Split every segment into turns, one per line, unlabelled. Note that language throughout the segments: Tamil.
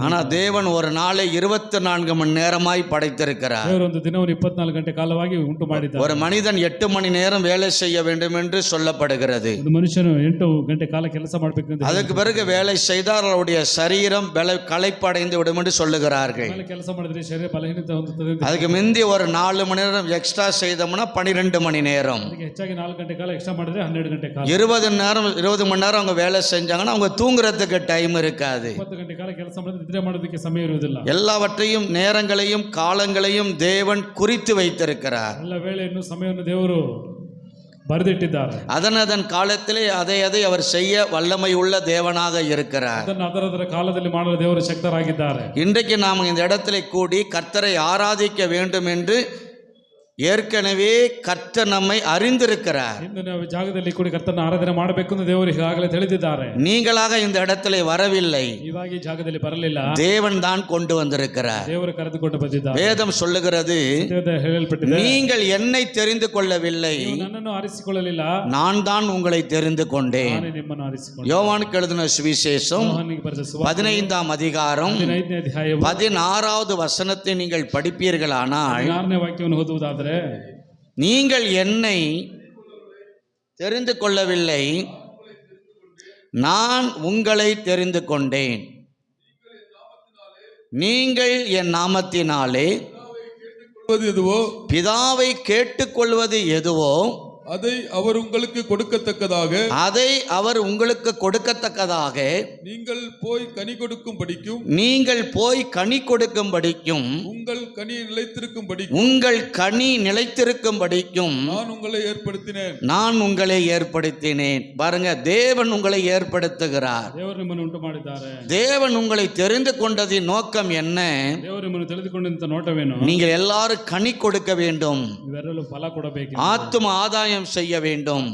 ஆனா தேவன் ஒரு நாளை 24 மணி நேரமாய் படைத்திருக்கிறார்.
ದೇವರು ಒಂದು ದಿನವನ್ನು 24 ಗಂಟೆ ಕಾಲವಾಗಿ ಉಂಟು ಮಾಡಿದ್ದಾರೆ.
ஒரு மனிதன் 8 மணி நேரம் வேலை செய்ய வேண்டும் என்று சொல்லப்படுகிறது.
ಒಂದು ಮನುಷ್ಯನು 8 ಗಂಟೆ ಕಾಲ ಕೆಲಸ ಮಾಡಬೇಕು ಅಂತ.
அதுக்கு பிறகு வேலை செய்தால் அவருடைய சரீரம் களைப்படைந்து விடும் என்று சொல்லுகிறார்கள்.
ಕೆಲಸ ಮಾಡಿದ್ರೆ ಶರೀರ ಬಲಹೀನತೆ ಹೊಂದುತ್ತದೆ.
அதுக்கு முந்தி ஒரு 4 மணி நேரம் எக்ஸ்ட்ரா செய்தோம்னா 12 மணி நேரம்.
ಅದಕ್ಕೆ ಹೆಚ್ಚಾಗಿ 4 ಗಂಟೆ ಕಾಲ ಎಕ್ಸ್ಟ್ರಾ ಮಾಡಿದ್ರೆ 12 ಗಂಟೆ ಕಾಲ.
20 மணி நேரம் அவங்க வேலை செஞ்சாங்கன்னா அவங்க தூங்குறதுக்கு டைம் இருக்காது.
20 ಗಂಟೆ ಕಾಲ ಕೆಲಸ ಮಾಡಿದ್ರೆ ನಿದ್ರೆ ಮಾಡೋದಕ್ಕೆ ಸಮಯ ಇರುವುದಿಲ್ಲ.
எல்லாவற்றையும் நேரங்களையும் காலங்களையும் தேவன் குறித்து வைத்திருக்கிறார்.
ಎಲ್ಲ ವೇಳೆಯನ್ನು ಸಮಯವನ್ನು ದೇವರು ಬರೆದಿಟ್ಟಿದ್ದಾರೆ.
அதன் காலத்திலே அதை அவர் செய்ய வல்லமை உள்ள தேவனாக இருக்கிறார்.
ಅದರ ಕಾಲದಲ್ಲಿ ಮಾಡಲು ದೇವರು ಶಕ್ತರಾಗಿದ್ದಾರೆ.
இன்றைக்கு நாம் இந்த இடத்திலே கூடி கர்த்தரை ஆராதிக்க வேண்டும் என்று ஏற்கனவே கர்த்தர் நம்மை அறிந்திருக்கிறார்.
ಇಂದು ನಾವು ಜಾಗದಲ್ಲಿ ಕೂಡಿ ಕರ್ತನ ಆರಾಧನೆ ಮಾಡಬೇಕು ಎಂದು ದೇವರು ಈಗಾಗಲೇ ತಿಳಿದಿದ್ದಾರೆ.
நீங்களாக இந்த இடத்திலே வரவில்லை,
ಇವಾಗಿ ಜಾಗದಲ್ಲಿ ಬರಲಿಲ್ಲ,
தேவன் தான் கொண்டு வந்திருக்கிறார்.
ದೇವರು ಕರೆದುಕೊಂಡು ಬಂದಿದ್ದಾರೆ.
வேதம் சொல்லுகிறது,
ಹೇಳಲ್ಪಟ್ಟಿದೆ,
நீங்கள் என்னை தெரிந்து கொள்ளவில்லை,
ನನ್ನನ್ನು ಆರಿಸಿಕೊಳ್ಳಲಿಲ್ಲ,
நான் தான் உங்களை தெரிந்து கொண்டேன்.
ನಾನೇ ನಿಮ್ಮನ್ನು ಆರಿಸಿಕೊಂಡೆ.
யோவானுக்கு எழுதின சுவிசேஷம் 15ஆம் அதிகாரம்
15ನೇ ಅಧ್ಯಾಯ
16வது வசனத்தை நீங்கள் படிப்பீர்களானால்,
16ನೇ ವಾಕ್ಯವನ್ನು ಓದುವುದಾದರೆ,
நீங்கள் என்னை தெரிந்து கொள்ளவில்லை, நான் உங்களை தெரிந்து கொண்டேன். நீங்கள் என் நாமத்தினாலே பிதாவை கேட்டுக்கொள்வது எதுவோ
அதை அவர் உங்களுக்கு கொடுக்கத்தக்கதாக நீங்கள் போய் கனி கொடுக்கும்படிக்கும் உங்கள் கனி நிலைத்திருக்கும்படிக்கும் நான் உங்களை ஏற்படுத்தினேன். பாருங்க, தேவன் உங்களை ஏற்படுத்துகிறார். தேவன் உங்களை தெரிந்து கொண்டதின் நோக்கம் என்ன? நீங்கள் எல்லாரும் கனி கொடுக்க வேண்டும், ஆத்தும ஆதாயம் செய்ய வேண்டும்,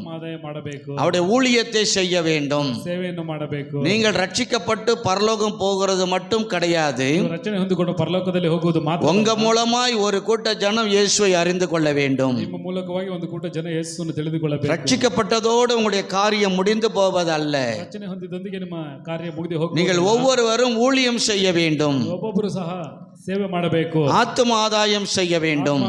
அவருடைய ஊழியத்தை செய்ய வேண்டும். நீங்கள் ரட்சிக்கப்பட்டு பரலோகம் போகிறது மட்டும் கிடையாது, உங்க மூலமாய் ஒரு கூட்ட ஜனம் இயேசுவை அறிந்து கொள்ள வேண்டும். ரட்சிக்கப்பட்டதோடு உங்களுடைய காரியம் முடிந்து போவதல்ல, நீங்கள் ஒவ்வொருவரும் ஊழியம் செய்ய வேண்டும்,
ಸೇವೆ ಮಾಡಬೇಕು,
ஆத்தும ஆதாயம் செய்ய வேண்டும்,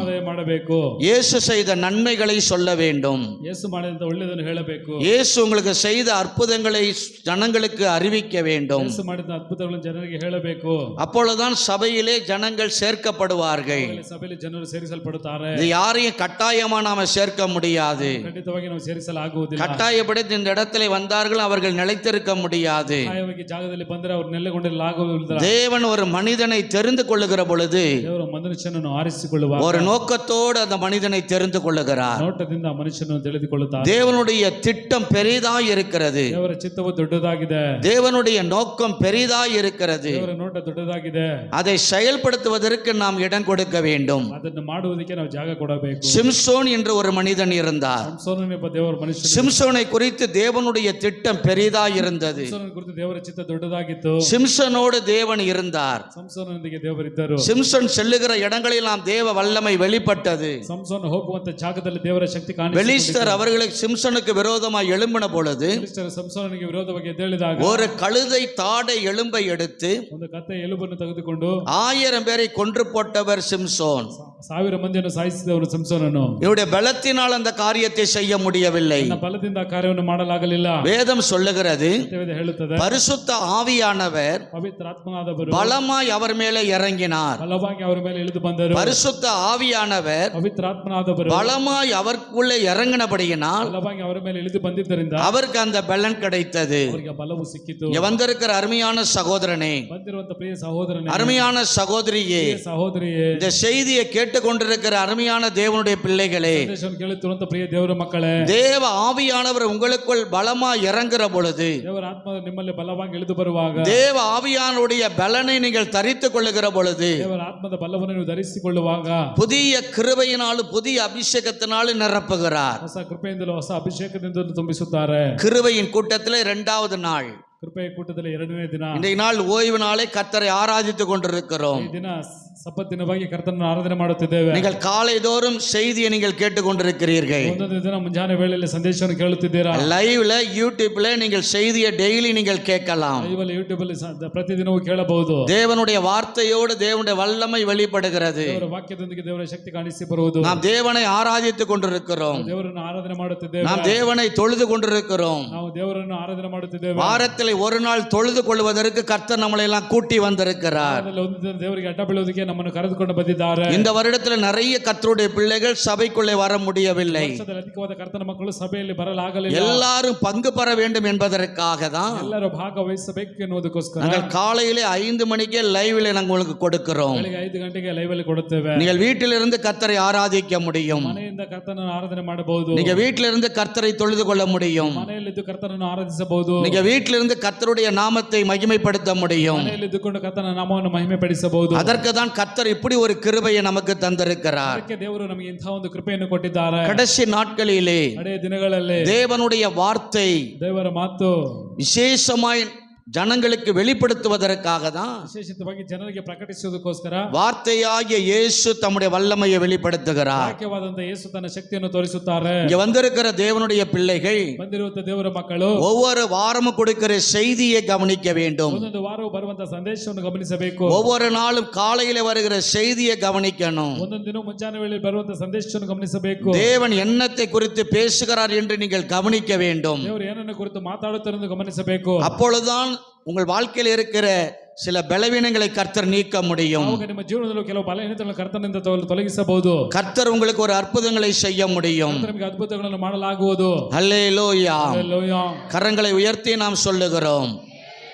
இயேசு செய்த நன்மைகளை சொல்ல வேண்டும்,
இயேசு ಮಾಡಿದ ಒಳ್ಳೆಯದನ್ನು ಹೇಳಬೇಕು,
இயேசு உங்களுக்கு செய்த அற்புதங்களை ஜனங்களுக்கு அறிவிக்க வேண்டும்,
இயேசு ಮಾಡಿದ ಅದ್ಭುತಗಳನ್ನು ಜನರಿಗೆ ಹೇಳಬೇಕು.
அப்பொழுதுதான் சபையிலே ஜனங்கள் சேர்க்கப்படுவார்கள்.
ಸಭೆಯಲ್ಲಿ ಜನರು ಸೇರಿಸಲ್ಪಡುತ್ತಾರೆ.
இது யாரையும் கட்டாயமா நாம சேர்க்க முடியாது.
ಖಂಡಿತವಾಗಿ ನಾವು ಸೇರಿಸಲಾಗುವುದಿಲ್ಲ.
கட்டாயப்படுத்தி இந்த இடத்துல வந்தார்கள், அவர்கள் நிலைத்திருக்க முடியாது.
ಕಡ್ಡಾಯವಾಗಿ ಜಾಗದಲ್ಲಿ ಬಂದರೆ ಅವರು ನೆಲೆಗೊಂಡಿರಲಾಗುವುದಿಲ್ಲ.
தேவன் ஒரு மனிதனை தெரிந்து கொள்ளுகிற பொழுது
ದೇವರು ಮನುಷ್ಯನನ್ನು ಆರಿಸಿಕೊಳ್ಳುವಾಗ
ஒரு நோக்கத்தோடு அந்த மனிதனை தெரிந்து கொள்ளுகிறார்.
ನೋಟದಿಂದ ಮನುಷ್ಯನನ್ನು ತಿಳಿದುಕೊಳ್ಳುತ್ತಾರೆ.
தேவனுடைய திட்டம் பெரிதாய் இருக்கிறது,
ದೇವರ ಚಿತ್ತವು ದೊಡ್ಡದಾಗಿದೆ,
தேவனுடைய நோக்கம் பெரிதாய் இருக்கிறது.
ದೇವರ ನೋಟ ದೊಡ್ಡದಾಗಿದೆ.
அதை செயல்படுத்துவதற்கு நாம் இடம் கொடுக்க வேண்டும்.
ಅದನ್ನು ಮಾಡುವುದಕ್ಕೆ ನಾವು ಜಾಗ ಕೊಡಬೇಕು.
சிம்சோன் என்று ஒரு மனிதன் இருந்தார்.
ಸಂಸೋನನೆಂಬ ದೇವರ ಮನುಷ್ಯನು.
சிம்சோனை குறித்து தேவனுடைய திட்டம் பெரிதாய் இருந்தது.
ಸಂಸೋನನ ಕುರಿತು ದೇವರ ಚಿತ್ತ ದೊಡ್ಡದಾಗಿತ್ತು.
சிம்சனோடு தேவன் இருந்தார்.
ಸಂಸೋನನೊಂದಿಗೆ ದೇವರಿದ್ದರು.
சிம்சன் செல்லுகிற இடங்களெல்லாம் தேவ வல்லமை வெளிப்பட்டது.
ಸಂಸೋನ ಹೋಗುವಂತ ಜಾಗದಲ್ಲಿ ದೇವರ ಶಕ್ತಿ ಕಾಣಿಸಿತು.
பெலிஸ்தர் அவர்களுக்கு சிம்சனுக்கு விரோதமாய் எழும்பின பொழுது
ಸಂಸೋನನಿಗೆ ವಿರೋಧವಾಗಿ ಎದ್ದೇಳಿದಾಗ
ஒரு கழுதை தாடை எலும்பை எடுத்து
ಒಂದು ಕತ್ತೆ ಎಲುಬನ್ನು ತೆಗೆದುಕೊಂಡು
1000 பேரை கொன்று போட்டவர் சிம்சோன்.
1000 ಮಂದಿಯನ್ನು ಸಾಯಿಸಿದವರು ಸಂಸೋನನು.
இவருடைய பலத்தினால் அந்த காரியத்தை செய்ய முடியவில்லை.
ಬಲದಿಂದ ಕಾರ್ಯವನ್ನು ಮಾಡಲಾಗಲಿಲ್ಲ.
வேதம் சொல்லுகிறது,
ಹೇಳುತ್ತದೆ,
பரிசுத்த ஆவியானவர்
ಪವಿತ್ರಾತ್ಮನಾದವರು
பலமாய் அவர் மேலே இறங்கினார்.
ಬಲವಾಗಿ ಅವರ ಮೇಲೆ ಇಳಿದು ಬಂದರು.
பரிசுத்த ஆவியானவர்
ಪವಿತ್ರಾತ್ಮನಾದವರು
பலமாய் அவருக்குள்ளே இறங்கினபடியினால்
ಬಲವಾಗಿ ಅವರ ಮೇಲೆ ಇಳಿದು ಬಂದಿದ್ದರಿಂದ
அவருக்கு அந்த பலன் கிடைத்தது.
ಅವರಿಗೆ ಬಲವು ಸಿಕ್ಕಿತು.
இங்க வந்திருக்கிற அருமையான சகோதரனே,
ಬಂದಿರುವಂತ ಪ್ರಿಯ ಸಹೋದರನೇ,
அருமையான சகோதரியே,
ಸಹೋದರಿಯೇ,
இந்த செய்தியை கேட்டுக்கொண்டிருக்கிற அருமையான தேவனுடைய பிள்ளைகளே,
ಕೇಳುತ್ತಿರುವಂತ ಪ್ರಿಯ ದೇವರ ಮಕ್ಕಳೇ,
தேவ ஆவியானவர் உங்களுக்குள் பலமாய் இறங்குற பொழுது,
ದೇವರ ಆತ್ಮ ನಿಮ್ಮಲ್ಲಿ ಬಲವಾಗಿ ಇಳಿದು ಬರುವಾಗ,
தேவ ஆவியானுடைய பலனை நீங்கள் தரித்துக் கொள்ளுகிற பொழுது,
ದೇವರ ಆತ್ಮದ ಬಲವನ್ನು ನೀವು ಧರಿಸಿಕೊಳ್ಳುವಾಗ,
புதிய கிருபையினாலும் புதிய அபிஷேகத்தினாலும் நிரப்புகிறார்.
ಹೊಸ ಕೃಪೆಯಿಂದಲೂ ಹೊಸ ಅಭಿಷೇಕದಿಂದ ತುಂಬಿಸುತ್ತಾರೆ.
கிருபையின் கூட்டத்தில் 2வது நாள்,
ಕೃಪೆಯ ಕೂಟದಲ್ಲಿ 2ನೇ ದಿನ.
இன்றைய நாள் ஓய்வு நாளை கர்த்தரை ஆராதித்துக் கொண்டிருக்கிறோம்.
ಈ ದಿನ ಸಬ್ಬತ್ ದಿನವಾಗಿ ಕರ್ತನನ್ನು ಆರಾಧನೆ ಮಾಡುತ್ತಿದ್ದೇವೆ.
நீங்கள் காலைதோறும் செய்தியை நீங்கள் கேட்டுக்கொண்டிருக்கிறீர்கள்.
ಒಂದೊಂದು ದಿನ ಮುಂಜಾನೆ ವೇಳೆಯಲ್ಲಿ ಸಂದೇಶವನ್ನು ಕೇಳುತ್ತಿದ್ದೀರಾ.
லைவ்ல யூடியூப்ல நீங்கள் செய்தியை டெய்லி நீங்கள் கேட்கலாம்.
ಲೈವಲ್ಲಿ ಯೂಟ್ಯೂಬ್ ಅಲ್ಲಿ ಪ್ರತಿದಿನವೂ ಕೇಳಬಹುದು.
தேவனுடைய வார்த்தையோடு தேவனுடைய வல்லமை வெளிப்படுகிறது.
ದೇವರ ವಾಕ್ಯದೊಂದಿಗೆ ದೇವರ ಶಕ್ತಿ ಕಾಣಿಸಿ ಬರುವುದು.
நாம் தேவனை ஆராதித்துக் கொண்டிருக்கிறோம்.
ದೇವರನ್ನು ಆರಾಧನೆ ಮಾಡುತ್ತಿದ್ದೇವೆ.
நாம் தேவனை தொழுது கொண்டிருக்கிறோம்.
ನಾವು ದೇವರನ್ನು ಆರಾಧನೆ ಮಾಡುತ್ತಿದ್ದೇವೆ.
வாரத்தில் ஒரு நாள் தொழுது கொள்வதற்கு கர்த்தர் நம்மளை எல்லாம் கூட்டி வந்திருக்கிறார்.
ಒಂದು ದಿನ ದೇವರಿಗೆ ಅಡ್ಡ ಬೀಳುವುದಕ್ಕೆ ನಮ್ಮನ್ನು ಕರೆದುಕೊಂಡು ಬಂದಿದ್ದಾರೆ.
இந்த வருடத்தில் நிறைய கர்த்தருடைய பிள்ளைகள் சபைக்குள்ளே வர முடியவில்லை.
ವರ್ಷದಲ್ಲಿ ಅಧಿಕವಾದ ಕರ್ತನ ಮಕ್ಕಳು ಸಭೆಯಲ್ಲಿ ಬರಲಾಗಲಿಲ್ಲ.
எல்லாரும் பங்கு பெற வேண்டும் என்பதற்காக தான்
ಎಲ್ಲರೂ ಭಾಗವಹಿಸಬೇಕು ಎನ್ನುವುದಕ್ಕೋಸ್ಕರ
நாங்கள் காலையிலே 5 மணிக்கே லைவ்ல நாங்கள் உங்களுக்கு கொடுக்கிறோம்.
ಬೆಳಿಗ್ಗೆ 5 ಗಂಟೆಗೆ ಲೈವ್ ಅಲ್ಲಿ ಕೊಡುತ್ತೇವೆ.
நீங்கள் வீட்டிலிருந்து கர்த்தரை ஆராதிக்க முடியும்.
ಮನೆಯಿಂದ ಕರ್ತನನ್ನು ಆರಾಧನೆ ಮಾಡಬಹುದು.
நீங்க வீட்டிலிருந்து கர்த்தரை தொழுது கொள்ள முடியும்.
ಮನೆಯಲ್ಲಿದ್ದು ಕರ್ತನನ್ನು ಆರಾಧಿಸಬಹುದು.
நீங்க வீட்டிலிருந்து கர்த்தருடைய நாமத்தை மகிமைப்படுத்த முடியும்.
ಮನೆಯಲ್ಲಿದ್ದುಕೊಂಡು ಕರ್ತನ ನಾಮವನ್ನು ಮಹಿಮೆಪಡಿಸಬಹುದು.
அதற்கு தான் கர்த்தர் இப்படி ஒரு கிருபையை நமக்கு தந்திருக்கிறார்.
ಅದಕ್ಕೆ ದೇವರು ನಮಗೆ ಇಂತಹ ಒಂದು ಕೃಪೆಯನ್ನು ಕೊಟ್ಟಿದ್ದಾರೆ.
கடைசி நாட்களிலே
ಕಡೆಯ ದಿನಗಳಲ್ಲಿ
தேவனுடைய வார்த்தை
ದೇವರ ಮಾತು
விசேஷமாய் ஜனங்களுக்கு வெளிப்படுத்துவதற்காக தான்
ವಿಶೇಷವಾಗಿ ಜನರಿಗೆ ಪ್ರಕಟಿಸುವುದಕ್ಕೋಸ್ಕರ
வார்த்தையாகிய இயேசு தம்முடைய வல்லமையை வெளிப்படுத்துகிறார்.
ವಾಕ್ಯವಾದಂತಹ ಯೇಸು ತನ್ನ ಶಕ್ತಿಯನ್ನು ತೋರಿಸುತ್ತಾರೆ.
இங்க வந்திருக்கிற தேவனுடைய பிள்ளைகள்
ಬಂದಿರುವಂತಹ ದೇವರ ಮಕ್ಕಳು
ஒவ்வொரு வாரமும் கொடுக்கிற செய்தியை கவனிக்க வேண்டும்.
ಒಂದೊಂದು ವಾರವೂ ಬರುವಂತಹ ಸಂದೇಶವನ್ನು ಗಮನಿಸಬೇಕು.
ஒவ்வொரு நாளும் காலையில வருகிற செய்தியை கவனிக்கணும்.
ಒಂದೊಂದು ದಿನ ಮುಂಜಾನೆ ವೇಳೆ ಬರುವಂತಹ ಸಂದೇಶವನ್ನು ಗಮನಿಸಬೇಕು.
தேவன் என்னத்தை குறித்து பேசுகிறார் என்று நீங்கள் கவனிக்க வேண்டும்.
ದೇವರು ಏನನ್ನು ಕುರಿತು ಮಾತಾಡುತ್ತಾರೆ ಎಂದು ಗಮನಿಸಬೇಕು.
அப்பொழுதுதான் உங்கள் வாழ்க்கையில் இருக்கிற சில பலவீனங்களை கர்த்தர் நீக்க முடியும்.
ಆವಾಗ ನಿಮ್ಮ ಜೀವನದಲ್ಲಿ ಕೆಲವು ಬಲಹೀನತೆಗಳನ್ನು ಕರ್ತನಿಂದ ತೊಲಗಿಸಬಹುದು.
கர்த்தர் உங்களுக்கு ஒரு அற்புதங்களை செய்ய முடியும்.
ನಿಮಗೆ ಅದ್ಭುತಗಳನ್ನು ಮಾಡಲಾಗುವುದು.
அல்லேலூயா.
ಹಲ್ಲೆಲೂಯಾ.
கரங்களை உயர்த்தி நாம் சொல்லுகிறோம்.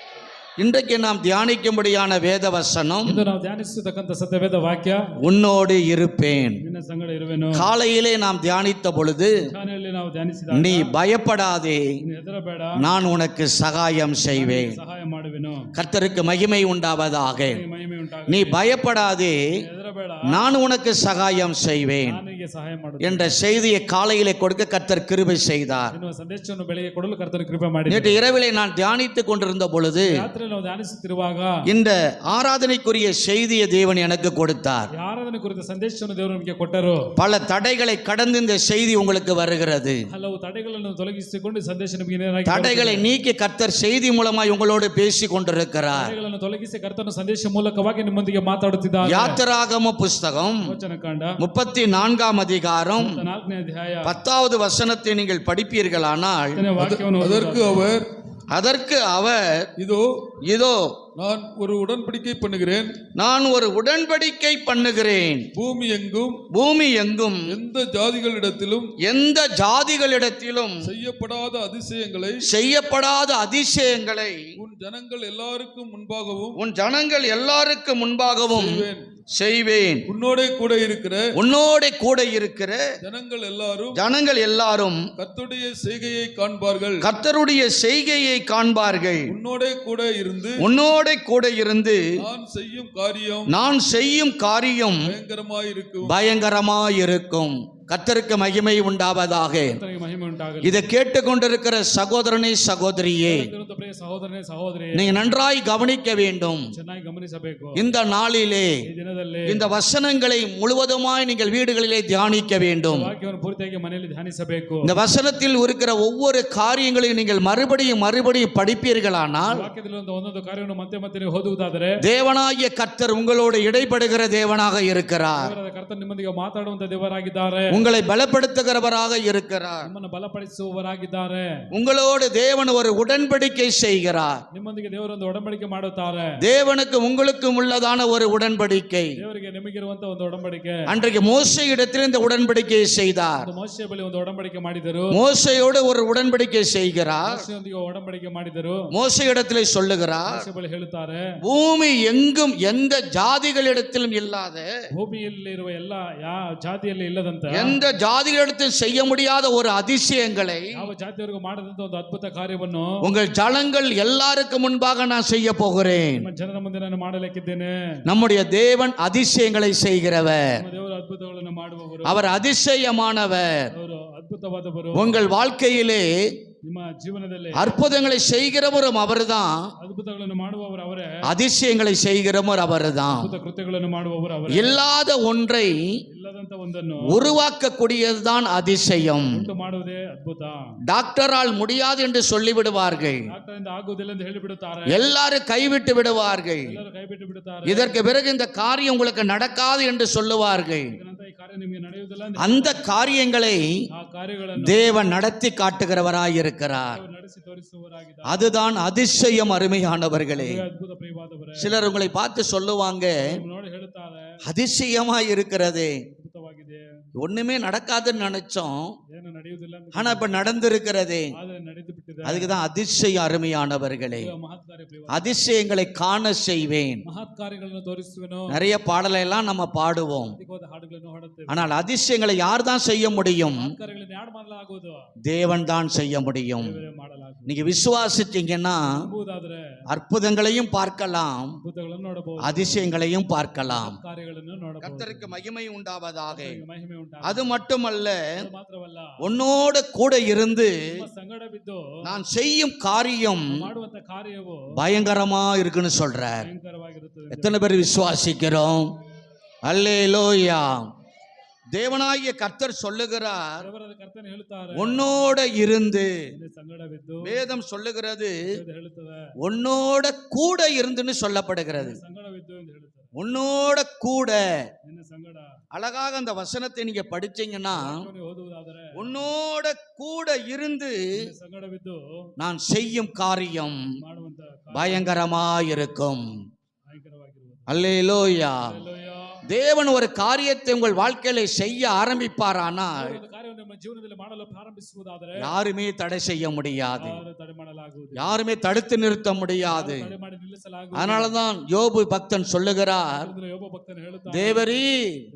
இன்றைக்கு நாம் தியானிக்கும்படியான வேத வசனம்,
ಇಂದು ನಾವು ಧ್ಯಾನಿಸತಕ್ಕಂತ ಸತ್ಯವೇದ ವಾಕ್ಯ,
உன்னோடு இருப்பேன்.
ನಿನ್ನ ಸಂಗಡ ಇರುವೆನು.
காலையிலே நாம் தியானித்த பொழுது,
ಮುಂಜಾನೆಯಲ್ಲಿ ನಾವು ಧ್ಯಾನಿಸಿದಾಗ
நீ பயப்படாதே,
ನೀನು ಹೆದರಬೇಡ,
நான் உனக்கு சகாயம் செய்வேன்.
ಸಹಾಯ ಮಾಡುವೆನು.
கர்த்தருக்கு மகிமை உண்டாவதாக.
ನಿನಗೆ ಮಹಿಮೆ ಉಂಟಾಗಲಿ.
நீ பயப்படாதே,
ಹೆದರಬೇಡ,
நான் உனக்கு சகாயம் செய்வேன்
ನಾನಿಗೆ ಸಹಾಯ ಮಾಡುತ್ತೇನೆ
என்ற செய்தியை காலையிலே கொடுக்க கர்த்தர் கிருபை செய்தார்.
ಎನ್ನುವ ಸಂದೇಶವನ್ನು ಬೆಳಿಗ್ಗೆ ಕೊಡಲು ಕರ್ತನ ಕೃಪೆ ಮಾಡಿ.
நேற்று இரவிலே நான் தியானித்துக் கொண்டிருந்த பொழுது
ರಾತ್ರಿ ನಾವು ಧ್ಯಾನಿಸುತ್ತಿರುವಾಗ
இந்த ஆராதனைக்குரிய செய்தியை தேவன் எனக்கு கொடுத்தார்.
ಆರಾಧನೆ ಕುರಿತ ಸಂದೇಶವನ್ನು ದೇವರು ನಮಗೆ ಕೊಟ್ಟರು.
பல தடைகளை கடந்து இந்த செய்தி உங்களுக்கு வருகிறது.
ಹಲವು ತಡೆಗಳನ್ನು ತೊಲಗಿಸಿಕೊಂಡು ಸಂದೇಶ ನಿಮಗೆ ನೇರವಾಗಿ
தடைகளை நீக்கி கர்த்தர் செய்தி மூலமாய் உங்களோடு பேசிக் கொண்டிருக்கிறார்.
ತಡೆಗಳನ್ನು ತೊಲಗಿಸಿ ಕರ್ತನ ಸಂದೇಶ ಮೂಲಕವಾಗಿ ನಿಮ್ಮೊಂದಿಗೆ ಮಾತಾಡುತ್ತಿದ್ದಾರೆ.
யாத்திராகம புஸ்தகம்
ವಚನಕಾಂಡ
34ஆம் அதிகாரம்
4ನೇ ಅಧ್ಯಾಯ
10வது வசனத்தை நீங்கள் படிப்பீர்களானால்,
ವಾಕ್ಯವನ್ನು
அதற்கு அவர் இதோ
நான் ஒரு உடன்படிக்கை பண்ணுகிறேன்,
நான் ஒரு உடன்படிக்கை பண்ணுகிறேன், பூமி எங்கும்
எந்த ஜாதிகளிடத்திலும்
செய்யப்படாத அதிசயங்களை
உன் ஜனங்கள்
எல்லாருக்கும் முன்பாகவும் செய்வேன். உன்னோட கூட இருக்கிற ஜனங்கள் எல்லாரும்
கர்த்தருடைய
செய்கையை காண்பார்கள்.
உன்னோட கூட இருந்து
நான் செய்யும் காரியம் பயங்கரமாயிருக்கும். கர்த்தருக்கு மகிமை உண்டாவதாக. இதை கேட்டுக்கொண்டிருக்கிற சகோதரனே சகோதரியே, நீங்க நன்றாய் கவனிக்க வேண்டும். இந்த நாளிலே இந்த வசனங்களை முழுவதுமாய் நீங்கள் வீடுகளிலே தியானிக்க வேண்டும். இந்த வசனத்தில் இருக்கிற ஒவ்வொரு காரியங்களையும் நீங்கள் மறுபடியும் படிப்பீர்களானால், தேவனாகிய கர்த்தர் உங்களோடு இடைப்படுகிற தேவனாக இருக்கிறார். உங்களை பலப்படுத்துகிறவராக இருக்கிறார்.
ಬಲಪಡಿಸುವವರಾಗಿದ್ದಾರೆ.
உங்களோடு தேவன் ஒரு உடன்படிக்கை செய்கிறார்.
ನಿಮ್ಮೊಂದಿಗೆ ದೇವರು ಒಂದು ಒಡಂಬಡಿಕೆ ಮಾಡುತ್ತಾರೆ.
தேவனுக்கு உங்களுக்கும் உள்ளதான ஒரு உடன்படிக்கை.
ದೇವರಿಗೆ ನಿಮಗಿರುವಂತ ಒಂದು ಒಡಂಬಡಿಕೆ.
அன்றைக்கு மோசே இடத்தில் இந்த உடன்படிக்கையை செய்தார்.
ಮೋಶೆಯ ಬಳಿ ಒಂದು ಒಡಂಬಡಿಕೆ ಮಾಡಿದರು.
மோசேயோடு ஒரு உடன்படிக்கை செய்கிறார்.
ಮೋಶೆಯೊಂದಿಗೆ ಒಡಂಬಡಿಕೆ ಮಾಡಿದರು.
மோசே இடத்திலே சொல்லுகிறார்,
ಮೋಶೆಯ ಬಳಿ ಹೇಳುತ್ತಾರೆ,
பூமி எங்கும் எந்த ஜாதிகளிடத்திலும் இல்லாத,
ಭೂಮಿಯಲ್ಲಿರುವ ಎಲ್ಲ ಯಾವ ಜಾತಿಯಲ್ಲಿ ಇಲ್ಲದಂತ
எந்த ஜாதிகளிடத்தில் செய்ய முடியாத ஒரு அதிசயங்களை
ಯಾವ ಜಾತಿಯವರಿಗೂ ಮಾಡದಂತ ಒಂದು ಅದ್ಭುತ ಕಾರ್ಯವನ್ನು
உங்கள் ஜனங்கள் எல்லாருக்கும் முன்பாக நான் செய்ய போகிறேன்.
ನಿಮ್ಮ ಜನರ ಮುಂದೆ ನಾನು ಮಾಡಲಿಕ್ಕಿದ್ದೇನೆ.
நம்முடைய தேவன் அதிசயங்களை செய்கிறவர்.
ನಮ್ಮ ದೇವರು ಅದ್ಭುತಗಳನ್ನು ಮಾಡುವವರು.
அவர் அதிசயமானவர்.
ಅವರು ಅದ್ಭುತವಾದವರು.
உங்கள் வாழ்க்கையிலே
ನಿಮ್ಮ ಜೀವನದಲ್ಲಿ
அற்புதங்களை செய்கிறவரும் அவர்தான்,
ಅದ್ಭುತಗಳನ್ನು ಮಾಡುವವರು ಅವರೇ.
அதிசயங்களை செய்கிறவர் அவர்தான்.
ಅದ್ಭುತ ಕೃತ್ಯಗಳನ್ನು ಮಾಡುವವರು ಅವರೇ.
இல்லாத ஒன்றை
ಇಲ್ಲದಂತ ಒಂದನ್ನು
உருவாக்கக்கூடியதுதான் அதிசயம்.
ಉಂಟು ಮಾಡುವುದೇ ಅದ್ಭುತ.
டாக்டரால் முடியாது என்று சொல்லிவிடுவார்கள்,
ಡಾಕ್ಟರಿಂದ ಆಗುವುದಿಲ್ಲ ಎಂದು ಹೇಳಿಬಿಡುತ್ತಾರೆ.
எல்லாரும் கைவிட்டு விடுவார்கள்.
ಎಲ್ಲರೂ ಕೈ ಬಿಟ್ಟು ಬಿಡುತ್ತಾರೆ.
இதற்கு பிறகு இந்த காரியம் உங்களுக்கு நடக்காது என்று சொல்லுவார்கள்.
ಇದರಂತೆ ಈ ಕಾರ್ಯ ನಿಮಗೆ ನಡೆಯುವುದಿಲ್ಲ ಎಂದು
அந்த காரியங்களை
ಆ ಕಾರ್ಯಗಳನ್ನು
தேவன் நடத்தி காட்டுகிறவராயிருக்கிறார்.
ದೇವರು ನಡೆಸಿ ತೋರಿಸುವವರಾಗಿದ್ದಾರೆ.
அதுதான் அதிசயம். அருமையானவர்களே,
ಅದ್ಭುತ ಪ್ರಿಯವಾದವರೇ.
சிலர் உங்களை பார்த்து சொல்லுவாங்க,
ನೋಡಿ ಹೇಳುತ್ತಾರೆ,
அதிசயமா இருக்கிறதே,
ಅದ್ಭುತವಾಗಿದೆ,
ஒண்ணுமே நடக்காதுன்னு நினைச்சோம்,
ಏನು ನಡೆಯುವುದಿಲ್ಲ ಎಂದು
ஆனா இப்ப நடந்திருக்கிறதே.
ಆದರೆ ನಡೆದು ಬಿಟ್ಟಿದೆ.
அதுக்குதான் அதிசயம். அருமையானவர்களே,
ಇದು ಮಹತ್ ಕಾರ್ಯ ಪ್ರಿಯವಾದ.
அதிசயங்களை காண செய்வேன்.
ಮಹತ್ ಕಾರ್ಯಗಳನ್ನು ತೋರಿಸುವೆನು.
நிறைய பாடலை எல்லாம் நம்ம பாடுவோம்,
ಅಧಿಕವಾದ ಹಾಡುಗಳನ್ನು ಹಾಡುತ್ತೇವೆ.
ஆனால் அதிசயங்களை யார் தான் செய்ய முடியும்?
ಮಹತ್ ಕಾರ್ಯಗಳನ್ನು ಯಾರು ಮಾಡಲಾಗುವುದು?
தேவன் தான் செய்ய முடியும்.
ದೇವರೇ ಮಾಡಲಾಗುವುದು.
நீங்க விசுவாசிச்சீங்கன்னா
ಎಂಬುದಾದರೆ
அற்புதங்களையும் பார்க்கலாம்,
ಅದ್ಭುತಗಳನ್ನು ನೋಡಬಹುದು,
அதிசயங்களையும் பார்க்கலாம்.
ಕಾರ್ಯಗಳನ್ನು ನೋಡಬಹುದು.
கர்த்தருக்கு மகிமை உண்டாவதாக.
ಕರ್ತನಿಗೆ ಮಹಿಮೆ ಉಂಟಾಗಲಿ.
அது மட்டுமல்ல,
ಅದು ಮಾತ್ರವಲ್ಲ,
உன்னோடு கூட இருந்து
ನಿಮ್ಮ ಸಂಗಡ ಬಿದ್ದು
நான் செய்யும் காரியம்
ಮಾಡುವಂತ ಕಾರ್ಯವು
பயங்கரமா இருக்குன்னு சொல்றார்.
ಭಯಂಕರವಾಗಿರುತ್ತದೆ.
எத்தனை பேர் விசுவாசிக்கிறோம்? அல்லேலூயா. தேவனாகிய கர்த்தர் சொல்லுகிறார்,
ದೇವರಾದ ಕರ್ತನು ಹೇಳುತ್ತಾರೆ,
உன்னோட இருந்து.
ನಿನ್ನ ಸಂಗಡ ಬಿದ್ದು
வேதம் சொல்லுகிறது
ಎಂದು ಹೇಳುತ್ತದೆ.
உன்னோட கூட இருந்துன்னு சொல்லப்படுகிறது.
ನಿನ್ನ ಸಂಗಡ ಬಿದ್ದು ಎಂದು ಹೇಳುತ್ತದೆ.
உன்னோட கூட.
ನಿನ್ನ ಸಂಗಡ
அழகாக அந்த வசனத்தை நீங்க படிச்சீங்கன்னா,
ನೀವು ಓದುವುದಾದರೆ
உன்னோட கூட இருந்து
ನಿನ್ನ ಸಂಗಡ ಬಿದ್ದು
நான் செய்யும் காரியம்
ಮಾಡುವಂತ
பயங்கரமா இருக்கும்.
ಭಯಂಕರವಾಗಿರುವುದು.
அல்லேலூயா.
ಹಲ್ಲೆಲೂಯಾ.
தேவன் ஒரு காரியத்தை உங்கள் வாழ்க்கையில செய்ய ஆரம்பிப்பாரானால்
ಒಂದು ಕಾರ್ಯವನ್ನು ನಿಮ್ಮ ಜೀವನದಲ್ಲಿ ಮಾಡಲು ಪ್ರಾರಂಭಿಸುವುದಾದರೆ
யாருமே தடை செய்ய முடியாது,
ಯಾರು ತಡೆ ಮಾಡಲಾಗುವುದು.
யாருமே தடுத்து நிறுத்த முடியாது.
ತಡೆ ಮಾಡಿ ನಿಲ್ಲಿಸಲಾಗುವುದು.
அதனாலதான் யோபு பக்தன் சொல்லுகிறார்,
ಅದರಿಂದ ಒಬ್ಬ ಭಕ್ತನು ಹೇಳುತ್ತಾನೆ,
தேவரீ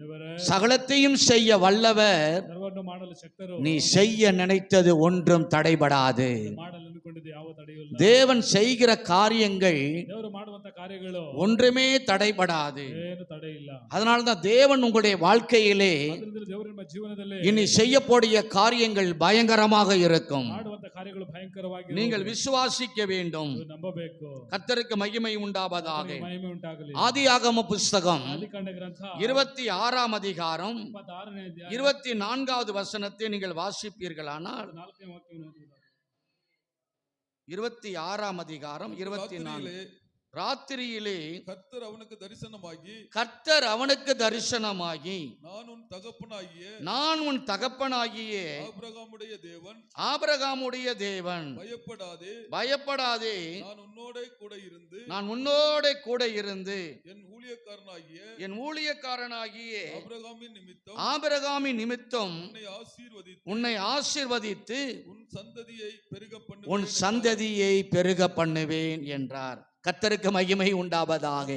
ದೇವರೇ,
சகலத்தையும் செய்ய வல்லவர்,
ಸರ್ವವನ್ನು ಮಾಡಲು ಶಕ್ತರು,
நீ செய்ய நினைத்தது ஒன்றும் தடைபடாது.
ಮಾಡಲು ಅನ್ಕೊಂಡಿದ್ದು ಯಾವ ತಡೆಯೂ ಇಲ್ಲ.
தேவன் செய்கிற காரியங்கள்
ದೇವರು ಮಾಡುವಂತ ಕಾರ್ಯಗಳು
ஒன்றுமே தடைபடாது.
ಏನು ತಡೆ ಇಲ್ಲ.
அதனால்தான் தேவன் உங்களுடைய வாழ்க்கையிலே
ಅದರಿಂದ ದೇವರು ನಿಮ್ಮ ಜೀವನದಲ್ಲಿ
இனி செய்யக்கூடிய காரியங்கள் பயங்கரமாக இருக்கும்.
ಮಾಡುವಂತ ಕಾರ್ಯಗಳು ಭಯಂಕರವಾಗಿ
நீங்கள் விசுவாசிக்க வேண்டும்.
ನಂಬಬೇಕು.
கர்த்தருக்கு மகிமை உண்டாவதாக.
ಮಹಿಮೆ ಉಂಟಾಗಲಿ.
ஆதியாகம புஸ்தகம்
ಆದಿಕಾಂಡ ಗ್ರಂಥ
26ஆம் அதிகாரம்
26ನೇ ಅಧ್ಯಾಯ
24வது வசனத்தை நீங்கள் வாசிப்பீர்களானால்,
4ನೇ ವಾಕ್ಯವನ್ನು ಓದುವುದಾದರೆ,
26ஆம் அதிகாரம் 24. ராத்திரியிலே
கர்த்தர் அவனுக்கு தரிசனமாகி,
கர்த்தர் அவனுக்கு தரிசனமாகி,
நான் உன் தகப்பனாகிய
தகப்பனாகிய
ஆபிரகாமுடைய தேவன்,
ஆபிரகாமுடைய தேவன், பயப்படாதே, நான் உன்னோட கூட இருந்து என் ஊழியக்காரனாகிய ஆபிரகாமின் நிமித்தம் உன்னை ஆசீர்வதித்து உன் சந்ததியை பெருக பண்ணுவேன் என்றார். கர்த்தருக்கு மகிமை உண்டாவதாக.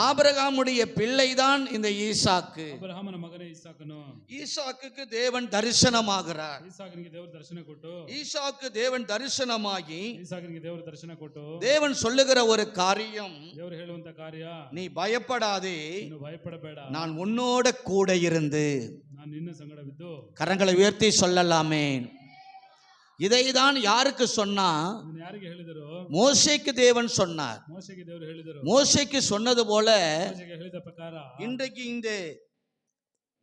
ஆபிரகாமுடைய பிள்ளைதான் இந்த ஈசாக்கு.
ಅಬ್ರಹಾಮನ ಮಗನೇ ಇಸಾಕನು.
ஈசாக்குக்கு தேவன் தரிசனமாகிறார்.
ಇಸಾಕನಿಗೆ ದೇವರು ದರ್ಶನ ಕೊಟ್ಟು,
ஈசாக்கு தேவன் தரிசனமாகி
ಇಸಾಕನಿಗೆ ದೇವರು ದರ್ಶನ ಕೊಟ್ಟು,
தேவன் சொல்லுகிற ஒரு காரியம்,
ದೇವರು ಹೇಳುವಂತ ಕಾರ್ಯ,
நீ பயப்படாதே,
ನೀನು ಭಯಪಡಬೇಡ,
நான் உன்னோட கூட இருந்து.
ನಾನು ನಿನ್ನ ಸಂಗಡವಿದ್ದು.
கரங்களை உயர்த்தி சொல்லலாமே. இதைதான் யாருக்கு சொன்னா?
ಇದನ್ನು ಯಾರಿಗೆ ಹೇಳಿದರು?
மோசேக்கு தேவன் சொன்னார்.
ಮೋಶೆಗೆ ದೇವರು ಹೇಳಿದರು.
மோசேக்கு சொன்னது போல
ಮೋಶೆಗೆ ಹೇಳಿದ ಪ್ರಕಾರ
இன்றைக்கு இந்த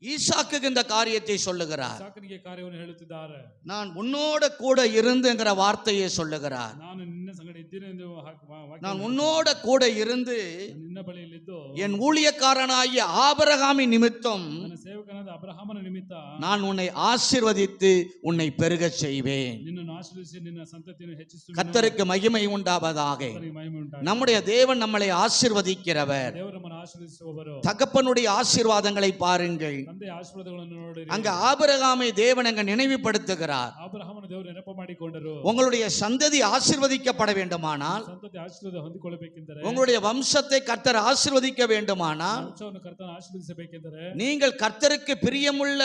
ஈசாக்குக்கு இந்த காரியத்தை சொல்லுகிறார்.
ಇಸಾಕನಿಗೆ ಕಾರ್ಯವನ್ನು ಹೇಳುತ್ತಿದ್ದಾರೆ.
நான் உன்னோட கூட இருந்துங்கிற வார்த்தையை சொல்லுகிறார்.
ನಾನು ನಿನ್ನ ಸಂಗಡ ಇದ್ದೇನೆ ಎಂದು
நான் உன்னோட கூட இருந்து
ನಿನ್ನ ಬಳಿಯಲ್ಲಿದ್ದು
என் ஊழியக்காரனாகிய ஆபிரகாமின் நிமித்தம்
ನನ್ನ ಸೇವಕನಾದ ಅಬ್ರಹಾಮನ ನಿಮಿತ್ತ
நான் உன்னை ஆசீர்வதித்து உன்னை பெருகச் செய்வேன்.
ನಿನ್ನನ್ನು ಆಶೀರ್ವದಿಸಿ ನಿನ್ನ ಸಂತತಿಯನ್ನು ಹೆಚ್ಚಿಸುವೆನು.
கர்த்தருக்கு மகிமை உண்டாவதாக.
ಕರ್ತನಿಗೆ ಮಹಿಮೆ ಉಂಟಾಗಲಿ.
நம்முடைய தேவன் நம்மளை ஆசீர்வதிக்கிறவர்.
ದೇವರು ನಮ್ಮನ್ನು ಆಶೀರ್ವದಿಸುವವರು.
தகப்பனுடைய ஆசீர்வாதங்களை பாருங்கள்.
ತಂದೆಯ ಆಶೀರ್ವಾದಗಳನ್ನು ನೋಡಿರಿ.
அங்க ஆபிரகாமை தேவன் அங்க நினைவுபடுத்துகிறார்.
ಅಬ್ರಹಾಮನ ದೇವರು ನೆನಪು ಮಾಡಿಕೊಂಡರು.
உங்களுடைய சந்ததி ஆசீர்வதிக்கப்பட வேண்டுமானால்,
ಸಂತತಿ ಆಶೀರ್ವಾದ ಹೊಂದಿಕೊಳ್ಳಬೇಕೆಂದರೆ,
உங்களுடைய வம்சத்தை கர்த்தர் ஆசீர்வதிக்க வேண்டுமானால்,
ವಂಶವನ್ನು ಕರ್ತನ ಆಶೀರ್ವದಿಸಬೇಕೆಂದರೆ,
நீங்கள் கர்த்தருக்கு பிரியமுள்ள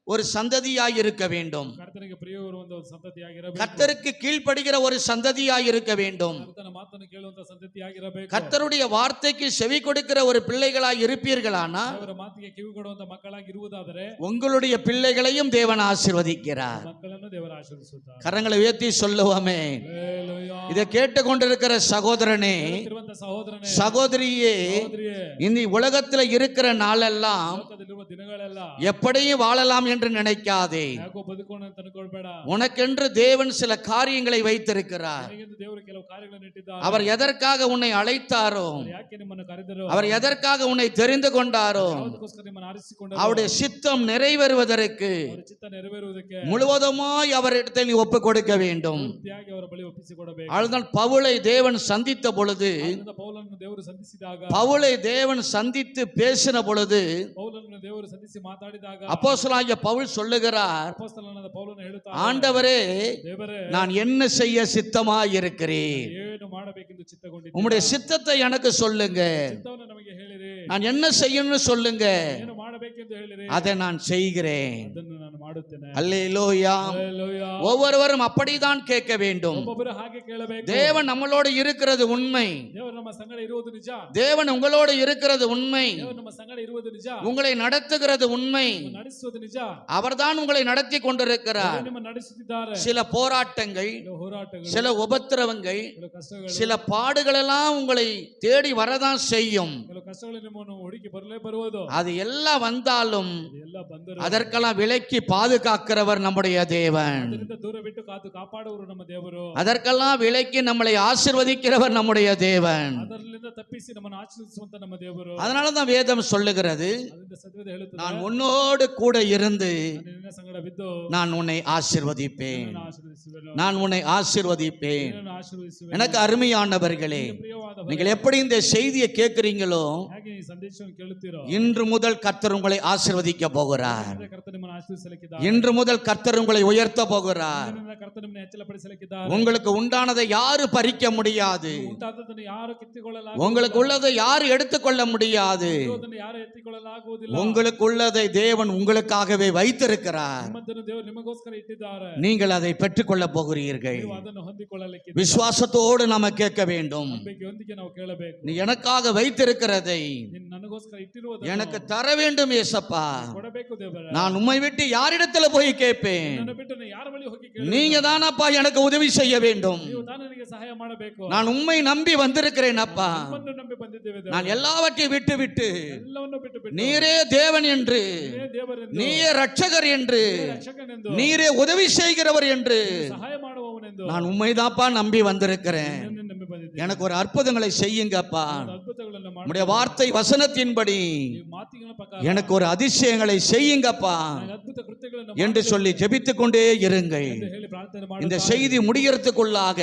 ஒரு சந்ததியாய் இருக்க வேண்டும்.
ಕರ್ತನಿಗೆ ಪ್ರಿಯವಿರುವಂತ ಒಂದು ಸಂತತಿಯಾಗಿರಬೇಕು.
கர்த்தருக்கு கீழ்ப்படுகிற ஒரு சந்ததியாய் இருக்க வேண்டும்.
ಕರ್ತನ ಮಾತನ್ನು ಕೇಳುವಂತ ಸಂತತಿಯಾಗಿರಬೇಕು.
கர்த்தருடைய வார்த்தைக்கு செவி கொடுக்கிற ஒரு பிள்ளைகளாய் இருப்பீர்களானா
ದೇವರ ಮಾತಿಗೆ ಕಿವಿ ಕೊಡುವಂತ ಮಕ್ಕಳಾಗಿರುವುದಾದರೆ
உங்களுடைய பிள்ளைகளையும் தேவன் ஆசீர்வதிக்கிறார்.
ಮಕ್ಕಳನ್ನು ದೇವರು ಆಶೀರ್ವದಿಸುತ್ತಾರೆ.
கரங்களை உயர்த்தி சொல்லுவோமே.
ಹಲ್ಲೆಲೂಯಾ.
இதை கேட்டுக்கொண்டிருக்கிற சகோதரனே,
ಕೇಳುತ್ತಿರುವಂತ ಸಹೋದರನೇ,
சகோதரியே,
ಸಹೋದರಿಯೇ,
இந்த உலகத்துல இருக்கிற நாளெல்லாம்
ಲೋಕದಲ್ಲಿರುವ ದಿನಗಳೆಲ್ಲ
எப்படியும் வாழலாம் என்று நினைக்காதே.
ಯಾಕೋ ಬದುಕೋಣ ಅಂತ ಅನ್ಕೊಳ್ಬೇಡ.
உனக்கென்று தேவன் சில காரியங்களை வைத்திருக்கிறார்.
ನಿನಗೆಂದು ದೇವರು ಕೆಲವು ಕಾರ್ಯಗಳನ್ನು ಇಟ್ಟಿದ್ದಾರೆ.
அவர் எதற்காக உன்னை அழைத்தாரோ,
ಯಾಕೆ ನಿಮ್ಮನ್ನು ಕರೆದರು,
அவர் எதற்காக உன்னை தெரிந்து கொண்டாரோ,
ಯಾವುದಕ್ಕೋಸ್ಕರ ನಿಮ್ಮನ್ನು ಆರಿಸಿಕೊಂಡರು,
அவருடைய சித்தம் நிறைவேறுவதற்கு
ಅವರ ಚಿತ್ತ ನೆರವೇರುವುದಕ್ಕೆ
முழுவதுமாய் அவரிடத்தில் நீ ஒப்புக் கொடுக்க வேண்டும்.
ಪೂರ್ತಿಯಾಗಿ ಅವರ ಬಳಿ ಒಪ್ಪಿಸಿಕೊಡಬೇಕು.
அதுதான் பவுலை தேவன் சந்தித்த பொழுது,
ಆದ್ದರಿಂದ ಪೌಲನನ್ನು ದೇವರು ಸಂಧಿಸಿದಾಗ,
பவுலை தேவன் சந்தித்து பேசின பொழுது
ಪೌಲನನ್ನು ದೇವರು ಸಂಧಿಸಿ ಮಾತಾಡಿದಾಗ
அப்போஸ்தலனாகிய பவுல் சொல்லுகிறார்,
ಅಪೊಸ್ತಲನಾದ ಪೌಲನು ಹೇಳುತ್ತಾನೆ,
ஆண்டவரே,
ದೇವರೇ,
நான் என்ன செய்ய சித்தமாய் இருக்கிறேன்,
ಏನು ಮಾಡಬೇಕೆಂದು ಚಿತ್ತಗೊಂಡಿದ್ದೀರಿ,
உம்முடைய சித்தத்தை எனக்கு சொல்லுங்க,
ಚಿತ್ತವನ್ನು ನಮಗೆ ಹೇಳಿರಿ,
நான் என்ன செய்யணும்னு சொல்லுங்க,
ಏನು ಮಾಡಬೇಕೆಂದು ಹೇಳಿರಿ,
அதை நான் செய்கிறேன்.
ಅದನ್ನು ನಾನು ಮಾಡುತ್ತೇನೆ.
அல்லேலூயா.
ಹಲ್ಲೆಲೂಯಾ.
ஒவ்வொருவரும் அப்படிதான் கேட்க வேண்டும்.
ಒಬ್ಬೊಬ್ಬರು ಹಾಗೆ ಕೇಳಬೇಕು.
தேவன் நம்மளோடு இருக்கிறது உண்மை,
ದೇವರು ನಮ್ಮ ಸಂಗಡ ಇರುವುದು ನಿಜ,
தேவன் உங்களோடு இருக்கிறது உண்மை,
ದೇವರು ನಮ್ಮ ಸಂಗಡ ಇರುವುದು ನಿಜ,
உங்களை நடத்துகிறது உண்மை,
ನಡೆಸುವುದು ನಿಜ,
அவர்தான் உங்களை நடத்தி கொண்டிருக்கிறார்.
ನಿಮ್ಮ ನಡೆಸುತ್ತಿದ್ದಾರೆ.
சில போராட்டங்கள்,
ಕೆಲವು ಹೋರಾಟಗಳು,
சில உபத்திரவங்கள்,
ಕೆಲವು ಕಷ್ಟಗಳು,
சில பாடுகள் எல்லாம் உங்களை தேடி வரதான் செய்யும்.
ಕೆಲವು ಕಷ್ಟಗಳು ನಿಮ್ಮನ್ನು ಹುಡುಕಿ ಬರುವುದು.
அது எல்லாம் வந்தாலும்
ಎಲ್ಲ ಬಂದರು
அதற்கெல்லாம் விலக்கி பாதுகாக்கிறவர் நம்முடைய தேவன்.
ಅದರಿಂದ ದೂರ ಬಿಟ್ಟು ಕಾಪಾಡುವರು ನಮ್ಮ ದೇವರು.
அதற்கெல்லாம் விலக்கி நம்மளை ஆசீர்வதிக்கிறவர் நம்முடைய தேவன்.
ಅದರಿಂದ ತಪ್ಪಿಸಿ ನಮ್ಮನ್ನು ಆಶೀರ್ವದಿಸುವಂತ ನಮ್ಮ ದೇವರು.
அதனாலதான் வேதம் சொல்லுகிறது,
ಅದರಿಂದ ಸತ್ಯವೇದ ಹೇಳುತ್ತದೆ,
நான் உன்னோடு கூட இருந்து
ನಾನು ನಿನ್ನ ಸಂಗಡ ಬಿದ್ದು
நான் உன்னை ஆசீர்வதிப்பேன்,
ನಿನ್ನನ್ನು ಆಶೀರ್ವದಿಸುವೆನು,
நான் உன்னை ஆசீர்வதிப்பேன்.
ನಿನ್ನನ್ನು ಆಶೀರ್ವದಿಸುವೆನು.
எனக்கு அருமையானவர்களே,
ಪ್ರಿಯವಾದ
நீங்கள் எப்படி இந்த செய்தியை கேட்கிறீங்களோ,
ಹಾಗೆ ಈ ಸಂದೇಶವನ್ನು ಕೇಳುತ್ತೀರೋ,
இன்று முதல் கர்த்தர் உங்களை ஆசீர்வதிக்க போகிறார்.
ಇಂದಿನಿಂದ ಕರ್ತನು ನಿಮ್ಮನ್ನು ಆಶೀರ್ವದಿಸಲಿಕ್ಕಿದ್ದಾನೆ.
இன்று முதல் கர்த்தர் உங்களை உயர்த்த போகிறார்.
ಇಂದಿನಿಂದ ಕರ್ತನು ನಿಮ್ಮನ್ನು ಹೆಚ್ಚಳಪಡಿಸಲಿಕ್ಕಿದ್ದಾನೆ.
உங்களுக்கு உண்டானதை யாரு பறிக்க முடியாது,
ಉಂಟಾದದ್ದನ್ನು ಯಾರು ಕಿತ್ತುಕೊಳ್ಳಲಾಗುವುದಿಲ್ಲ,
உங்களுக்கு உள்ளதை யாரு எடுத்துக்கொள்ள முடியாது.
ಅದನ್ನು ಯಾರು ಎತ್ತಿಕೊಳ್ಳಲಾಗುವುದಿಲ್ಲ.
உங்களுக்கு உள்ளதை தேவன் உங்களுக்காகவே வைத்திருக்கிறார்.
ನಿಮ್ಮದನ್ನು ದೇವರು ನಿಮಗೋಸ್ಕರ ಇಟ್ಟಿದ್ದಾರೆ.
நீங்கள் அதை பெற்றுக்கொள்ள போகிறீர்கள்.
ನೀವು ಅದನ್ನು ಹೊಂದಿಕೊಳ್ಳಲಿಕ್ಕೆ
விசுவாசத்தோடு நாம கேட்க வேண்டும்.
ನಂಬಿಕೆಯೊಂದಿಗೆ ನಾವು ಕೇಳಬೇಕು.
நீ எனக்காக வைத்திருக்கிறதை
ನೀನು ನನಗೋಸ್ಕರ ಇಟ್ಟಿರುವುದನ್ನು
எனக்கு தர வேண்டும் ஏசப்பா.
ಕೊಡಬೇಕು ದೇವರೇ.
நான் உம்மை விட்டு யாரிடத்துல போய் கேட்பேன்?
ನನ್ನ ಬಿಟ್ಟು ನಾನು ಯಾರ ಬಳಿ ಹೋಗಿ ಕೇಳಬೇಕು?
நீங்க தானப்பா எனக்கு உதவி செய்ய வேண்டும்.
ನೀವು ತಾನೇ ನನಗೆ ಸಹಾಯ ಮಾಡಬೇಕು.
நான் உம்மை நம்பி வந்திருக்கிறேன் அப்பா.
ನಿಮ್ಮನ್ನು ನಂಬಿ ಬಂದಿದ್ದೇವೆ ದೇವರೇ.
நான் எல்லாவற்றையும் விட்டு விட்டு
ಎಲ್ಲವನ್ನು ಬಿಟ್ಟು ಬಿಟ್ಟು
நீரே தேவன் என்று,
ನೀನೇ ದೇವರೆಂದು,
நீரே ரட்சகர் என்று,
ನೀನೇ ರಕ್ಷಕನೆಂದು,
நீரே உதவி செய்கிறவர் என்று
ಸಹಾಯ ಮಾಡುವವನೆಂದು
நான் உம்மைதாப்பா நம்பி வந்திருக்கிறேன்.
ನಿನ್ನನ್ನು ನಂಬಿ ಬಂದಿದ್ದೇನೆ.
எனக்கு ஒரு அற்புதங்களை செய்யுங்கப்பா.
ಅದ್ಭುತಗಳನ್ನು ಮಾಡಿ
உம்முடைய வார்த்தை வசனத்தின்படி
ಈ ಮಾತಿನ ಪ್ರಕಾರ
எனக்கு ஒரு அதிசயங்களை செய்யுங்கப்பா
ನನಗೆ ಅದ್ಭುತ ಕೃತ್ಯಗಳನ್ನು
என்று சொல்லி ஜெபித்துக் கொண்டே இருங்கள்.
ಎಂದು ಹೇಳಿ ಪ್ರಾರ್ಥನೆ ಮಾಡಿ
இந்த செய்தி முடியறதுக்குள்ளாக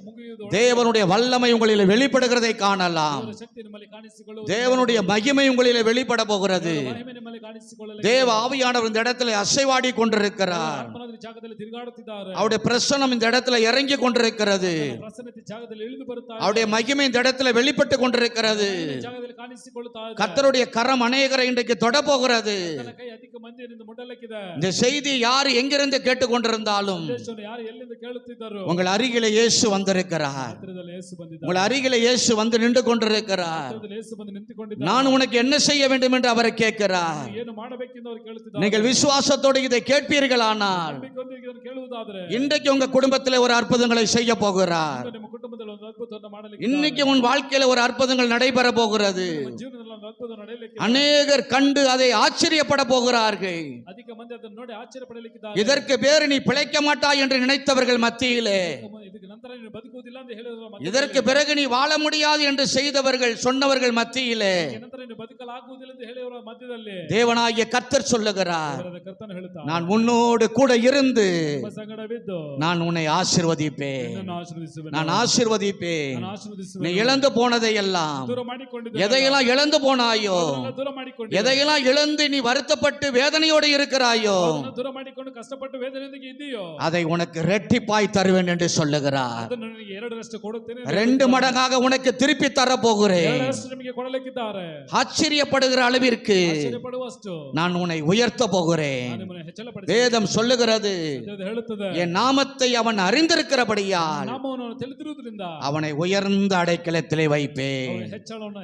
ಮುಗಿಯುವುದು
தேவனுடைய வல்லமை உங்களில் வெளிப்படுகிறதை காணலாம்.
ದೇವರ ಶಕ್ತಿ ನಿಮ್ಮಲ್ಲಿ ಕಾಣಿಸಿಕೊಳ್ಳುವುದು,
தேவனுடைய மகிமை உங்களில் வெளிப்பட போகிறது.
ಮಹಿಮೆ ನಿಮ್ಮಲ್ಲಿ ಕಾಣಿಸಿಕೊಳ್ಳಲು
தேவ ஆவியானவர் இந்த இடத்துல அசைவாடி கொண்டிருக்கிறார்.
ಆತ್ಮನಾದ ಜಾಗದಲ್ಲಿ ತಿರುಗಾಡುತ್ತಿದ್ದಾರೆ.
அவருடைய பிரசன்னம் இந்த இடத்துல இறங்கி கொண்டிருக்கிறது.
ಪ್ರಸನ್ನತೆ ಜಾಗದಲ್ಲಿ ಇಳಿದು ಬರುತ್ತಾ ಇದೆ.
அவருடைய மகிமை இந்த இடத்துல வெளிப்பட்டு கொண்டிருக்கிறது.
ಜಾಗದಲ್ಲಿ ಕಾಣಿಸಿಕೊಳ್ಳುತ್ತಾ ಇದೆ.
கர்த்தருடைய கரம் அநேகரை இன்றைக்கு தொட போகிறது.
ತನ್ನ ಕೈ ಅಧಿಕ ಮಂದಿಯಿಂದ ಮುಟ್ಟಲಿಕ್ಕಿದೆ.
இந்த செய்தி யார் எங்கிருந்து கேட்டுக்கொண்டிருந்தாலும்
ಸಂದೇಶವನ್ನು ಯಾರು ಎಲ್ಲಿಂದ ಕೇಳುತ್ತಿದ್ದಾರೋ
உங்கள் அருகில இயேசு வந்திருக்கிறார்.
ಹತ್ತಿರದಲ್ಲಿ ಯೇಸು ಬಂದಿದ್ದಾನೆ.
உங்கள் அருகில இயேசு வந்து நின்று கொண்டிருக்கிறார்.
ಹತ್ತಿರದಲ್ಲಿ ಯೇಸು ಬಂದು ನಿಂತುಕೊಂಡಿದ್ದಾನೆ.
நான் உனக்கு என்ன செய்ய வேண்டும் என்று அவரை கேட்கிறார்.
ಏನು ಮಾಡಬೇಕೆಂದು ಅವರು ಕೇಳುತ್ತಿದ್ದಾರೆ.
நீங்கள் விசுவாசத்தோடு இதை கேட்பீர்களானால்
ನಂಬಿಕೆಯೊಂದಿಗೆ ಇದನ್ನು ಕೇಳುವುದಾದರೆ
இன்றைக்கு உங்க குடும்பத்தில் ஒரு அற்புதங்களை செய்ய போகிறார்.
ನಿಮ್ಮ ಕುಟುಂಬದಲ್ಲಿ ಒಂದು ಅದ್ಭುತವನ್ನು ಮಾಡಲಿಕ್ಕೆ,
இன்னைக்கு உன் வாழ்க்கையில ஒரு அற்புதங்கள் நடைபெற போகிறது.
ನಿಮ್ಮ ಜೀವನದಲ್ಲಿ ಒಂದು ಅದ್ಭುತ ನಡೆಯಲಿಕ್ಕೆ,
அநேகர் கண்டு அதை ஆச்சரியப்பட போகிறார்கள்.
ಅಧಿಕ ಮಂದಿ ಅದನ್ನು ನೋಡಿ ಆಶ್ಚರ್ಯ ಪಡಲಿಕ್ಕಿದ್ದಾರೆ.
இதற்கு பேரு நீ பிழைக்க மாட்டாய் என்று நினைத்தவர்கள் மத்தியிலே,
ಇದಕ್ಕೆ ನಂತರ ನೀನು ಬದುಕುವುದಿಲ್ಲ ಅಂತ ಹೇಳಿದವರ ಮಧ್ಯದಲ್ಲಿ,
இதற்கு பிறகு நீ வாழ முடியாது என்று செய்தவர்கள் சொன்னவர்கள் மத்தியிலே
ಇದಕ್ಕೆ ನಂತರ ನೀನು ಬದುಕಲಾಗುವುದಿಲ್ಲ ಅಂತ ಹೇಳಿದವರ ಮಧ್ಯದಲ್ಲಿ
தேவனாகிய கர்த்தர் சொல்லுகிறார்,
ದೇವರಾದ ಕರ್ತನು ಹೇಳುತ್ತಾನೆ,
நான் உன்னோடு கூட இருந்து
ನಿಮ್ಮ ಸಂಗಡ ಬಿದ್ದು
நான் உன்னை ஆசீர்வதிப்பேன்,
ನಿನ್ನನ್ನು ಆಶೀರ್ವದಿಸುವೆನು.
நான் ஆசீர்வதிப்பேன்.
ನಾನು
நீ
ಆಶೀರ್ವದಿಸುವೆನು.
இழந்து போனதை எல்லாம்,
ದೂರ ಮಾಡಿಕೊಂಡಿದ್ದೆ,
எதையெல்லாம் இழந்து போனாயோ,
ಅದನ್ನೆಲ್ಲ ದೂರ ಮಾಡಿಕೊಂಡಿದ್ದೆ,
எதையெல்லாம் இழந்து நீ வருத்தப்பட்டு வேதனையோடு இருக்கிறாயோ,
ಅದನ್ನು ದೂರ ಮಾಡಿಕೊಂಡು ಕಷ್ಟಪಟ್ಟು ವೇದನೆಯೊಂದಿಗೆ ಇದ್ದೀಯೋ,
அதை உனக்கு ரெட்டிப்பாய் தருவேன் என்று சொல்லுகிறார். சொல்லுகிறார்.
ಅದನ್ನು ನಿನಗೆ ಎರಡರಷ್ಟು ಕೊಡುತ್ತೇನೆ,
2 மடங்காக உனக்கு திருப்பி தர போகிறேன்.
ಎರಡರಷ್ಟು ನಿಮಗೆ ಕೊಡಲಿಕ್ಕಿದ್ದಾರೆ.
ஆச்சரியப்படுகிற அளவிற்கு
ಆಶ್ಚರ್ಯಪಡುವಷ್ಟು
நான் உன்னை உயர்த்த போகிறேன்.
ನಾನು ನಿಮ್ಮನ್ನು ಹೆಚ್ಚಳಪಡಿಸಿ,
வேதம் சொல்லுகிறது,
ಅದು ಹೇಳುತ್ತದೆ,
என் நாமத்தை அவன் அறிந்திருக்கிறபடியால்
ನಾಮವನ್ನು ತಿಳಿದಿರುವುದರಿಂದ
அவனை உயர்ந்த அடைக்கலத்திலே வைப்பேன்.
ಅವನ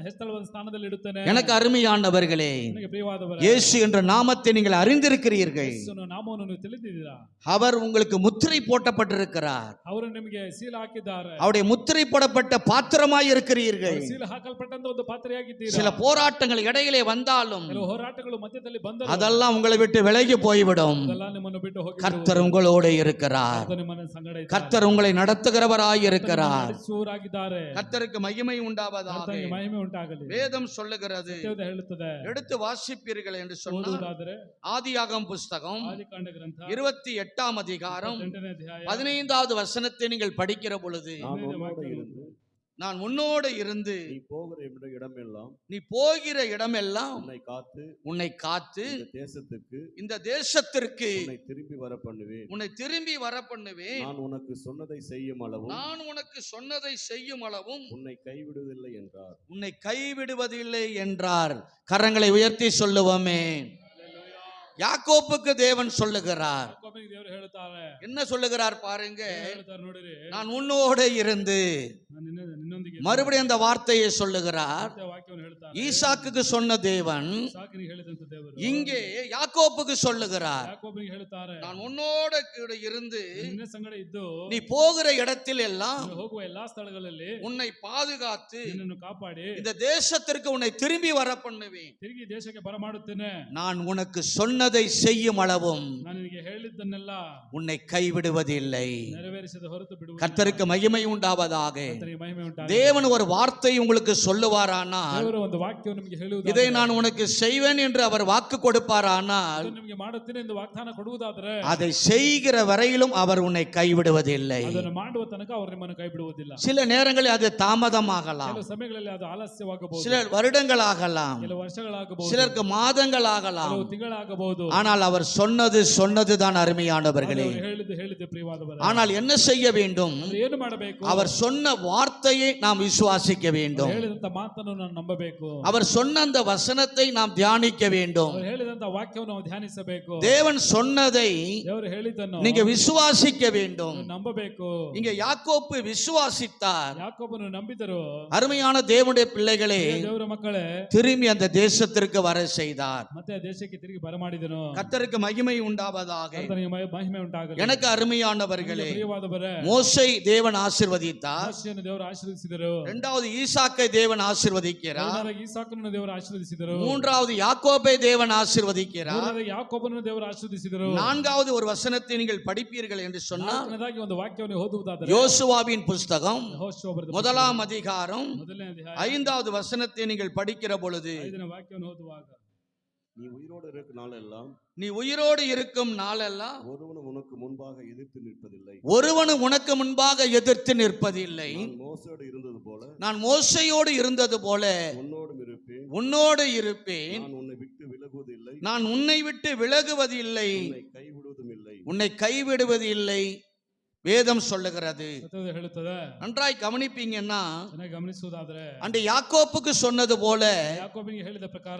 ಹೆಚ್ಚಳವಾದ ಸ್ಥಾನದಲ್ಲಿ ಇಡುತ್ತೇನೆ.
எனக்கு அருமையானவர்களே,
ನನಗೆ ಪ್ರಿಯವಾದವರೇ,
இயேசு என்ற நாமத்தை நீங்கள் அறிந்திருக்கிறீர்கள்.
ಯೇಸುವಿನ ನಾಮವನ್ನು ನೀವು ತಿಳಿದಿದ್ದೀರಾ.
அவர் உங்களுக்கு முத்திரை போட்டப்பட்டிருக்கிறார்.
ಅವರು ನಿಮಗೆ ಸೀಲ್ ಹಾಕಿದ್ದಾರೆ.
அவருடைய முத்திரை போடப்பட்ட பாத்திரமாய் இருக்கிறீர்கள்.
ಸೀಲ್ ಹಾಕಲ್ಪಟ್ಟಂತ ಒಂದು ಪಾತ್ರೆಯಾಗಿದ್ದೀರಾ.
சில போராட்டங்கள் இடையிலே வந்தாலும்
ಕೆಲವು ಹೋರಾಟಗಳು ಮಧ್ಯದಲ್ಲಿ ಬಂದರೂ
அதெல்லாம் உங்களை விட்டு விலகி போய்விடும்.
ಅದೆಲ್ಲ ನಿಮ್ಮನ್ನು ಬಿಟ್ಟು ಹೋಗಿ
கர்த்தர் உங்களோடு இருக்கிறார்.
ನಿಮ್ಮನ್ನ ಸಂಗಡ ಇದ್ದಾರೆ.
கர்த்தர் உங்களை நடத்துகிறவராய் இருக்கிறார்.
ನಡೆಸುವವರಾಗಿದ್ದಾರೆ.
கர்த்தருக்கு மகிமை உண்டாவதாக.
ಕರ್ತನಿಗೆ ಮಹಿಮೆ ಉಂಟಾಗಲಿ.
வேதம் சொல்லுகிறது,
ಸತ್ಯವೇದ ಹೇಳುತ್ತದೆ.
எடுத்து வாசிப்பீர்கள் என்று சொன்னால்
ಓದುವುದಾದರೆ
ஆதியாகமம் புஸ்தகம்
ಆದಿಕಾಂಡ ಗ್ರಂಥ
28ஆம் அதிகாரம்
8ನೇ ಅಧ್ಯಾಯ
15வது வசனத்தை நீங்கள் படிக்கிற பொழுது, நான் உன்னோடு இருந்து
நீ போகிற இடமெல்லாம்
நீ போகிற இடமெல்லாம்
உன்னை காத்து
இந்த தேசத்திற்கு
உன்னை திரும்பி வர பண்ணுவேன்.
நான்
உனக்கு சொன்னதை செய்யும் அளவும்
உன்னை
கைவிடுவதில்லை என்றார்.
உன்னை கைவிடுவதில்லை என்றார். கரங்களை உயர்த்தி சொல்லுவோமே. யாக்கோப்புக்கு தேவன் சொல்லுகிறார்.
ಯಾಕೋಬನಿಗೆ ದೇವರು ಹೇಳುತ್ತಾರೆ.
என்ன சொல்லுகிறார் பாருங்க,
ಹೇಳ್ತಾರೆ ನೋಡಿರಿ,
நான் உன்னோடு இருந்து.
ನಿನ್ನೊಂದಿಗೆ
மறுபடியும் அந்த வார்த்தையை சொல்லுகிறார்.
ವಾಕ್ಯವನ್ನು ಹೇಳ್ತಾರೆ.
ஈசாக்குக்கு சொன்ன தேவன்
ಇಸಾಕನಿಗೆ ಹೇಳಿದಂತ ದೇವರು
இங்கே யாக்கோப்புக்கு சொல்லுகிறார்.
ಯಾಕೋಬನಿಗೆ ಹೇಳುತ್ತಾರೆ,
நான் உன்னோடு கூட இருந்து
ನಿನ್ನ ಸಂಗಡ ಇದ್ದು
நீ போகிற இடத்தில் எல்லாம்
ನೀನು ಹೋಗುವ ಎಲ್ಲಾ ಸ್ಥಳಗಳಲ್ಲಿ
உன்னை பாதுகாத்து
ನಿನ್ನನ್ನು ಕಾಪಾಡಿ
இந்த தேசத்திற்கு உன்னை திரும்பி வர பண்ணுவேன்.
ತಿರುಗಿ ದೇಶಕ್ಕೆ ಬರಮಾಡುತ್ತೇನೆ.
நான் உனக்கு சொன்னதை செய்யும் அளவும்
ನಾನು ನಿನಗೆ ಹೇಳಿದ್ದನ್ನೆಲ್ಲ
உன்னை கைவிடுவதில்லை.
ನೆರವೇರಿಸದ ಹೊರತು ಬಿಡುವುದಿಲ್ಲ.
கர்த்தருக்கு மகிமை உண்டாவதாக.
ಕರ್ತನಿಗೆ ಮಹಿಮೆ ಉಂಟಾಗಲಿ.
தேவன் ஒரு வார்த்தை உங்களுக்கு சொல்லுவாரானால்,
ದೇವರು ಒಂದು ವಾಕ್ಯವನ್ನು ನಿಮಗೆ ಹೇಳುವುದಾದರೆ,
இதை நான் உனக்கு செய்வேன் என்று அவர் வாக்கு கொடுப்பாரானால்,
ಅದನ್ನು ನಿಮಗೆ ಮಾಡುತ್ತೇನೆ ಎಂದು ವಾಗ್ದಾನ ಕೊಡುವುದಾದರೆ,
அதை செய்கிற வரையிலும் அவர் உன்னை கைவிடுவதில்லை.
ಅದನ್ನು ಮಾಡುವ ತನಕ ಅವರು ನಿಮ್ಮನ್ನು ಕೈ ಬಿಡುವುದಿಲ್ಲ.
சில நேரங்களில் அது தாமதமாகலாம்,
ಕೆಲವು ಸಮಯಗಳಲ್ಲಿ ಅದು ಆಲಸ್ಯವಾಗಬಹುದು,
சில வருடங்களாகலாம்,
ಕೆಲವು ವರ್ಷಗಳಾಗಬಹುದು,
சிலருக்கு மாதங்களாகலாம்.
ಕೆಲವು ತಿಂಗಳಾಗಬಹುದು.
ஆனால் அவர் சொன்னதுதான் அருமையானவர்களே.
ಅವರು ಹೇಳಿದ್ದು ಪ್ರಿಯವಾದವರೇ.
ஆனால் என்ன செய்ய வேண்டும்?
ಏನು ಮಾಡಬೇಕು?
அவர் சொன்ன வார்த்தையை நாம் விசுவாசிக்க வேண்டும்.
ಹೇಳಿದಂತ ಮಾತನ್ನು ನಾವು ನಂಬಬೇಕು.
அவர் சொன்ன அந்த வசனத்தை நாம் தியானிக்க வேண்டும்.
ಅವರು ಹೇಳಿದಂತ ವಾಕ್ಯವನ್ನು ನಾವು ಧ್ಯಾನಿಸಬೇಕು.
தேவன் சொன்னதை
ದೇವರು ಹೇಳಿದ್ದನ್ನು
நீங்க விசுவாசிக்க வேண்டும்.
ನಂಬಬೇಕು.
இங்க யாக்கோப்பு விசுவாசித்தார்.
ಯಾಕೋಬನು ನಂಬಿದರು.
அருமையான தேவனுடைய பிள்ளைகளே,
ದೇವರ ಮಕ್ಕಳೇ,
திரும்பி அந்த தேசத்திற்கு வர செய்தார்.
ಮತ್ತೆ ದೇಶಕ್ಕೆ ತಿರುಗಿ ಬರಮಾಡಿದನು.
கர்த்தருக்கு மகிமை உண்டாவதாக.
ಕರ್ತನಿಗೆ ಮಹಿಮೆ ಉಂಟಾಗಲಿ.
எனக்கு அருமையானவர்களே,
ಪ್ರಿಯವಾದವರೇ,
மோசை தேவன் ஆசீர்வதித்தார்.
ಮೋಶೆಯನ್ನು ದೇವರು ಆಶೀರ್ವದಿಸಿದರು.
இரண்டாவது ஈசாக்கை தேவன் ஆசீர்வதிக்கிறார்.
ಎರಡನೇದಾಗಿ ಈಸಾಕನನ್ನು ದೇವರು ಆಶೀರ್ವದಿಸಿದರು.
மூன்றாவது யாக்கோபை தேவன் ஆசீர்வதிக்கிறார்.
ಮೂರನೇದಾಗಿ ಯಾಕೋಬನನ್ನು ದೇವರು ಆಶೀರ್ವದಿಸಿದರು.
நான்காவது ஒரு வசனத்தை நீங்கள் படிப்பீர்கள் என்று சொன்னால்,
ನಾಲ್ಕನೇದಾಗಿ ಒಂದು ವಾಕ್ಯವನ್ನು ಓದುವುದಾದರೆ
யோசுவாவின் புஸ்தகம்
ಯೆಹೋಶುವ ಬರೆದ
1ஆம் அதிகாரம்
ಮೊದಲನೇ ಅಧ್ಯಾಯ
5வது வசனத்தை நீங்கள் படிக்கிற பொழுது,
5ನೇ ವಾಕ್ಯವನ್ನು ಓದುವಾಗ,
நீ உயிரோடு இருக்கும் நாளெல்லாம்
நீ உயிரோடு இருக்கும் நாளெல்லாம்
ஒருவனும் உனக்கு முன்பாக எதிர்த்து நிற்பதில்லை.
ஒருவனும் உனக்கு முன்பாக எதிர்த்து நிற்பதில்லை. நான் மோசையோடு இருந்தது போல உன்னோடு இருப்பேன். நான் உன்னை விட்டு விலகுவதில்லை, உன்னை கைவிடுவதில்லை. வேதம் சொல்லுகிறது.
ಹೇಳುತ್ತದೆ.
நன்றாய் கவனிப்பீங்கன்னா,
ಗಮನಿಸುವುದಾದರೆ
அன்று யாக்கோப்புக்கு சொன்னது போல
ಯಾಕೋಬನಿಗೆ ಹೇಳಿದ ಪ್ರಕಾರ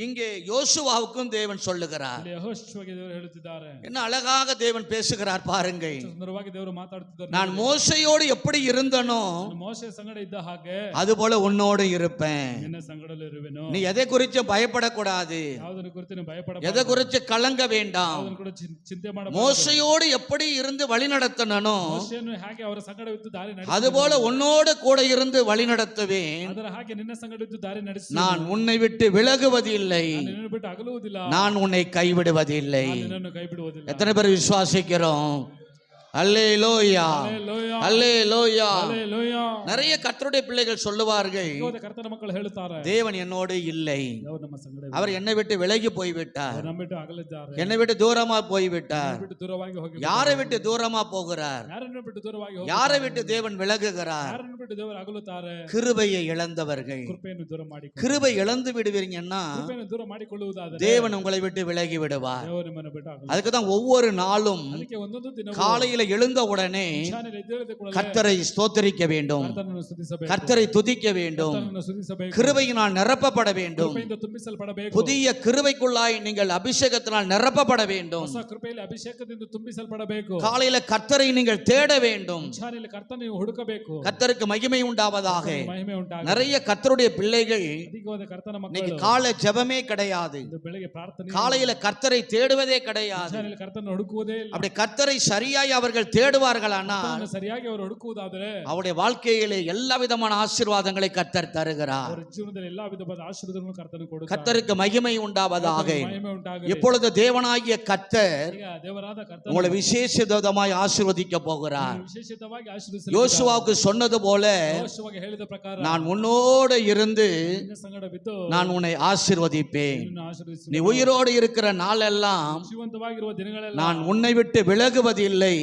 இங்கே யோசுவாவுக்கும் தேவன் சொல்லுகிறார்.
ಯೆಹೋಶುವಗೆ ದೇವರು ಹೇಳುತ್ತಿದ್ದಾರೆ.
என்ன அழகாக தேவன் பேசுகிறார் பாருங்கள்.
ಸುಂದರವಾಗಿ ದೇವರು ಮಾತಾಡುತ್ತಿದ್ದಾರೆ.
நான் மோசையோடு எப்படி இருந்தனோ
ಮೋಶೆ ಸಂಗಡ ಇದ್ದ ಹಾಗೆ
அதுபோல உன்னோடு இருப்பேன்.
ನಿನ್ನ ಸಂಗಡಲೂ ಇರುವೆನು.
நீ எதை குறித்து பயப்படக்கூடாது,
ಯಾವುದನ್ನು ಕುರಿತು ನೀನು ಭಯಪಡಬಾರದು,
எதை குறித்து கலங்க வேண்டாம்.
ಯಾವುದನ್ನು ಕೂಡ ಚಿಂತೆ ಮಾಡಬಾರದು.
மோசையோடு எப்படி இருந்து வழி நடத்தினனோ
ಮೋಶೆಯನ್ನು ಹೇಗೆ ಅವರ ಸಂಗಡ ಇದ್ದು ದಾರಿ ನಡೆಸಿದನೋ
அதுபோல உன்னோடு கூட இருந்து வழி நடத்துவேன்.
ಅದರ ಹಾಗೆ ನಿನ್ನ ಸಂಗಡ ಇದ್ದು ದಾರಿ ನಡೆಸುವೆನು.
நான் உன்னை விட்டு விலகுவதில்லை,
ನಿನ್ನನ್ನು ಬಿಟ್ಟು ಅಗಲುವುದಿಲ್ಲ,
நான் உன்னை கைவிடுவதில்லை.
ನಿನ್ನನ್ನು ಕೈ ಬಿಡುವುದಿಲ್ಲ.
எத்தனை பேர் விசுவாசிக்கிறோம்? அல்லேலூயா, அல்லேலூயா. நிறைய கர்த்தருடைய பிள்ளைகள் சொல்லுவார்கள்,
ಕರ್ತನ ಮಕ್ಕಳು ಹೇಳುತ್ತಾರೆ,
தேவன் என்னோடு இல்லை,
ದೇವರು ನಮ್ಮ ಸಂಗಡ ಇಲ್ಲ,
அவர் என்னை விட்டு விலகி போய்விட்டார்,
ಅವರು ನಮ್ಮ ಬಿಟ್ಟು ಅಗಲಿದ್ದಾರೆ,
என்னை விட்டு தூரமா போய்விட்டார்.
ಬಿಟ್ಟು ದೂರವಾಗಿ ಹೋಗಿ,
யாரை விட்டு தூரமா போகிறார்?
ಯಾರನ್ನು ಬಿಟ್ಟು ದೂರವಾಗಿ ಹೋಗಿ,
யாரை விட்டு தேவன் விலகுகிறார்?
ಯಾರನ್ನು ಬಿಟ್ಟು ದೇವರು ಅಗಲುತ್ತಾರೆ?
கிருபையை இழந்தவர்கள்.
ಕೃಪೆಯನ್ನು ದೂರ ಮಾಡಿ,
கிருபை இழந்து விடுவீங்கன்னா
ಕೃಪೆಯನ್ನು ದೂರ ಮಾಡಿಕೊಳ್ಳುವುದಾದರೆ
தேவன் உங்களை விட்டு விலகி விடுவார்.
ದೇವರು ನಿಮ್ಮನ್ನು ಬಿಟ್ಟು ಅಗಲುತ್ತಾರೆ.
அதுக்கு தான் ஒவ்வொரு நாளும்
ಅದಕ್ಕೆ ಒಂದೊಂದು ದಿನ
காலையில காலையில எழுந்த உடனே
ಮುಂಜಾನೆ ಎದ್ದೇಳಿದ ಕೂಡಲೇ
கர்த்தரை ஸ்தோத்திரிக்க வேண்டும்,
ಕರ್ತನನ್ನು ಸ್ತುತಿಸಬೇಕು,
கர்த்தரை துதிக்க வேண்டும்,
ಕರ್ತನನ್ನು ಸ್ತುತಿಸಬೇಕು,
கிருபையினால் நிரப்பப்பட வேண்டும்.
ಕೃಪೆಯಿಂದ ತುಂಬಿಸಲ್ಪಡಬೇಕು,
புதிய கிருபைக்குள்ளாய் நீங்கள் அபிஷேகத்தினால் நிரப்பப்பட வேண்டும்.
ಹೊಸ ಕೃಪೆಯಲ್ಲಿ ಅಭಿಷೇಕದಿಂದ ತುಂಬಿಸಲ್ಪಡಬೇಕು.
காலையில கர்த்தரை நீங்கள் தேட வேண்டும்.
ಮುಂಜಾನೆಯಲ್ಲಿ ಕರ್ತನ ನೀವು ಹುಡುಕಬೇಕು.
கர்த்தருக்கு மகிமை உண்டாவதாக.
ಮಹಿಮೆ ಉಂಟಾಗಲಿ.
நிறைய கர்த்தருடைய பிள்ளைகள்
ಅಧಿಕವಾದ ಕರ್ತನ
இன்னைக்கு
ಮಕ್ಕಳು
காலை ஜெபமே கிடையாது,
ಇಂದು ಬೆಳಿಗ್ಗೆ ಪ್ರಾರ್ಥನೆ,
காலையில கர்த்தரை தேடுவதே கிடையாது.
ಮುಂಜಾನೆಯಲ್ಲಿ ಕರ್ತನ ಹುಡುಕುವುದೇ ಇಲ್ಲ.
அப்படி கர்த்தரை சரியாய் அவர்கள் தேடுவார்களானால்
ಕರ್ತನನ್ನು ಸರಿಯಾಗಿ ಅವರು ಹುಡುಕುವುದಾದರೆ
அவருடைய வாழ்க்கையிலே எல்லா விதமான ஆசீர்வாதங்களை கர்த்தர் தருகிறார்.
ಅವರ ಜೀವನದಲ್ಲಿ ಎಲ್ಲಾ ವಿಧವಾದ ಆಶೀರ್ವಾದಗಳನ್ನು ಕರ್ತನು ಕೊಡುತ್ತಾನೆ.
கர்த்தருக்கு மகிமை உண்டாவதாக.
ಮಹಿಮೆ ಉಂಟಾಗಲಿ.
இப்பொழுது தேவனாகிய கர்த்தர்
ಈಗ ದೇವರಾದ ಕರ್ತನು
உங்களை விசேஷிதமாய் ஆசீர்வதிக்க போகிறார்.
ವಿಶೇಷವಾಗಿ ಆಶೀರ್ವದಿಸಲಿ.
யோசுவாவுக்கு சொன்னது போல
ಯೆಹೋಶುವಗೆ ಹೇಳಿದ ಪ್ರಕಾರ
நான் உன்னோடு இருந்து
ನಿನ್ನ ಸಂಗಡ ಬಿದ್ದು
நான் உன்னை ஆசீர்வதிப்பேன்.
ನಿನ್ನನ್ನು ಆಶೀರ್ವದಿಸುವೆನು.
நீ உயிரோடு இருக்கிற நாளெல்லாம்
ಜೀವಂತವಾಗಿರುವ ದಿನಗಳೆಲ್ಲ
நான் உன்னை விட்டு விலகுவதில்லை,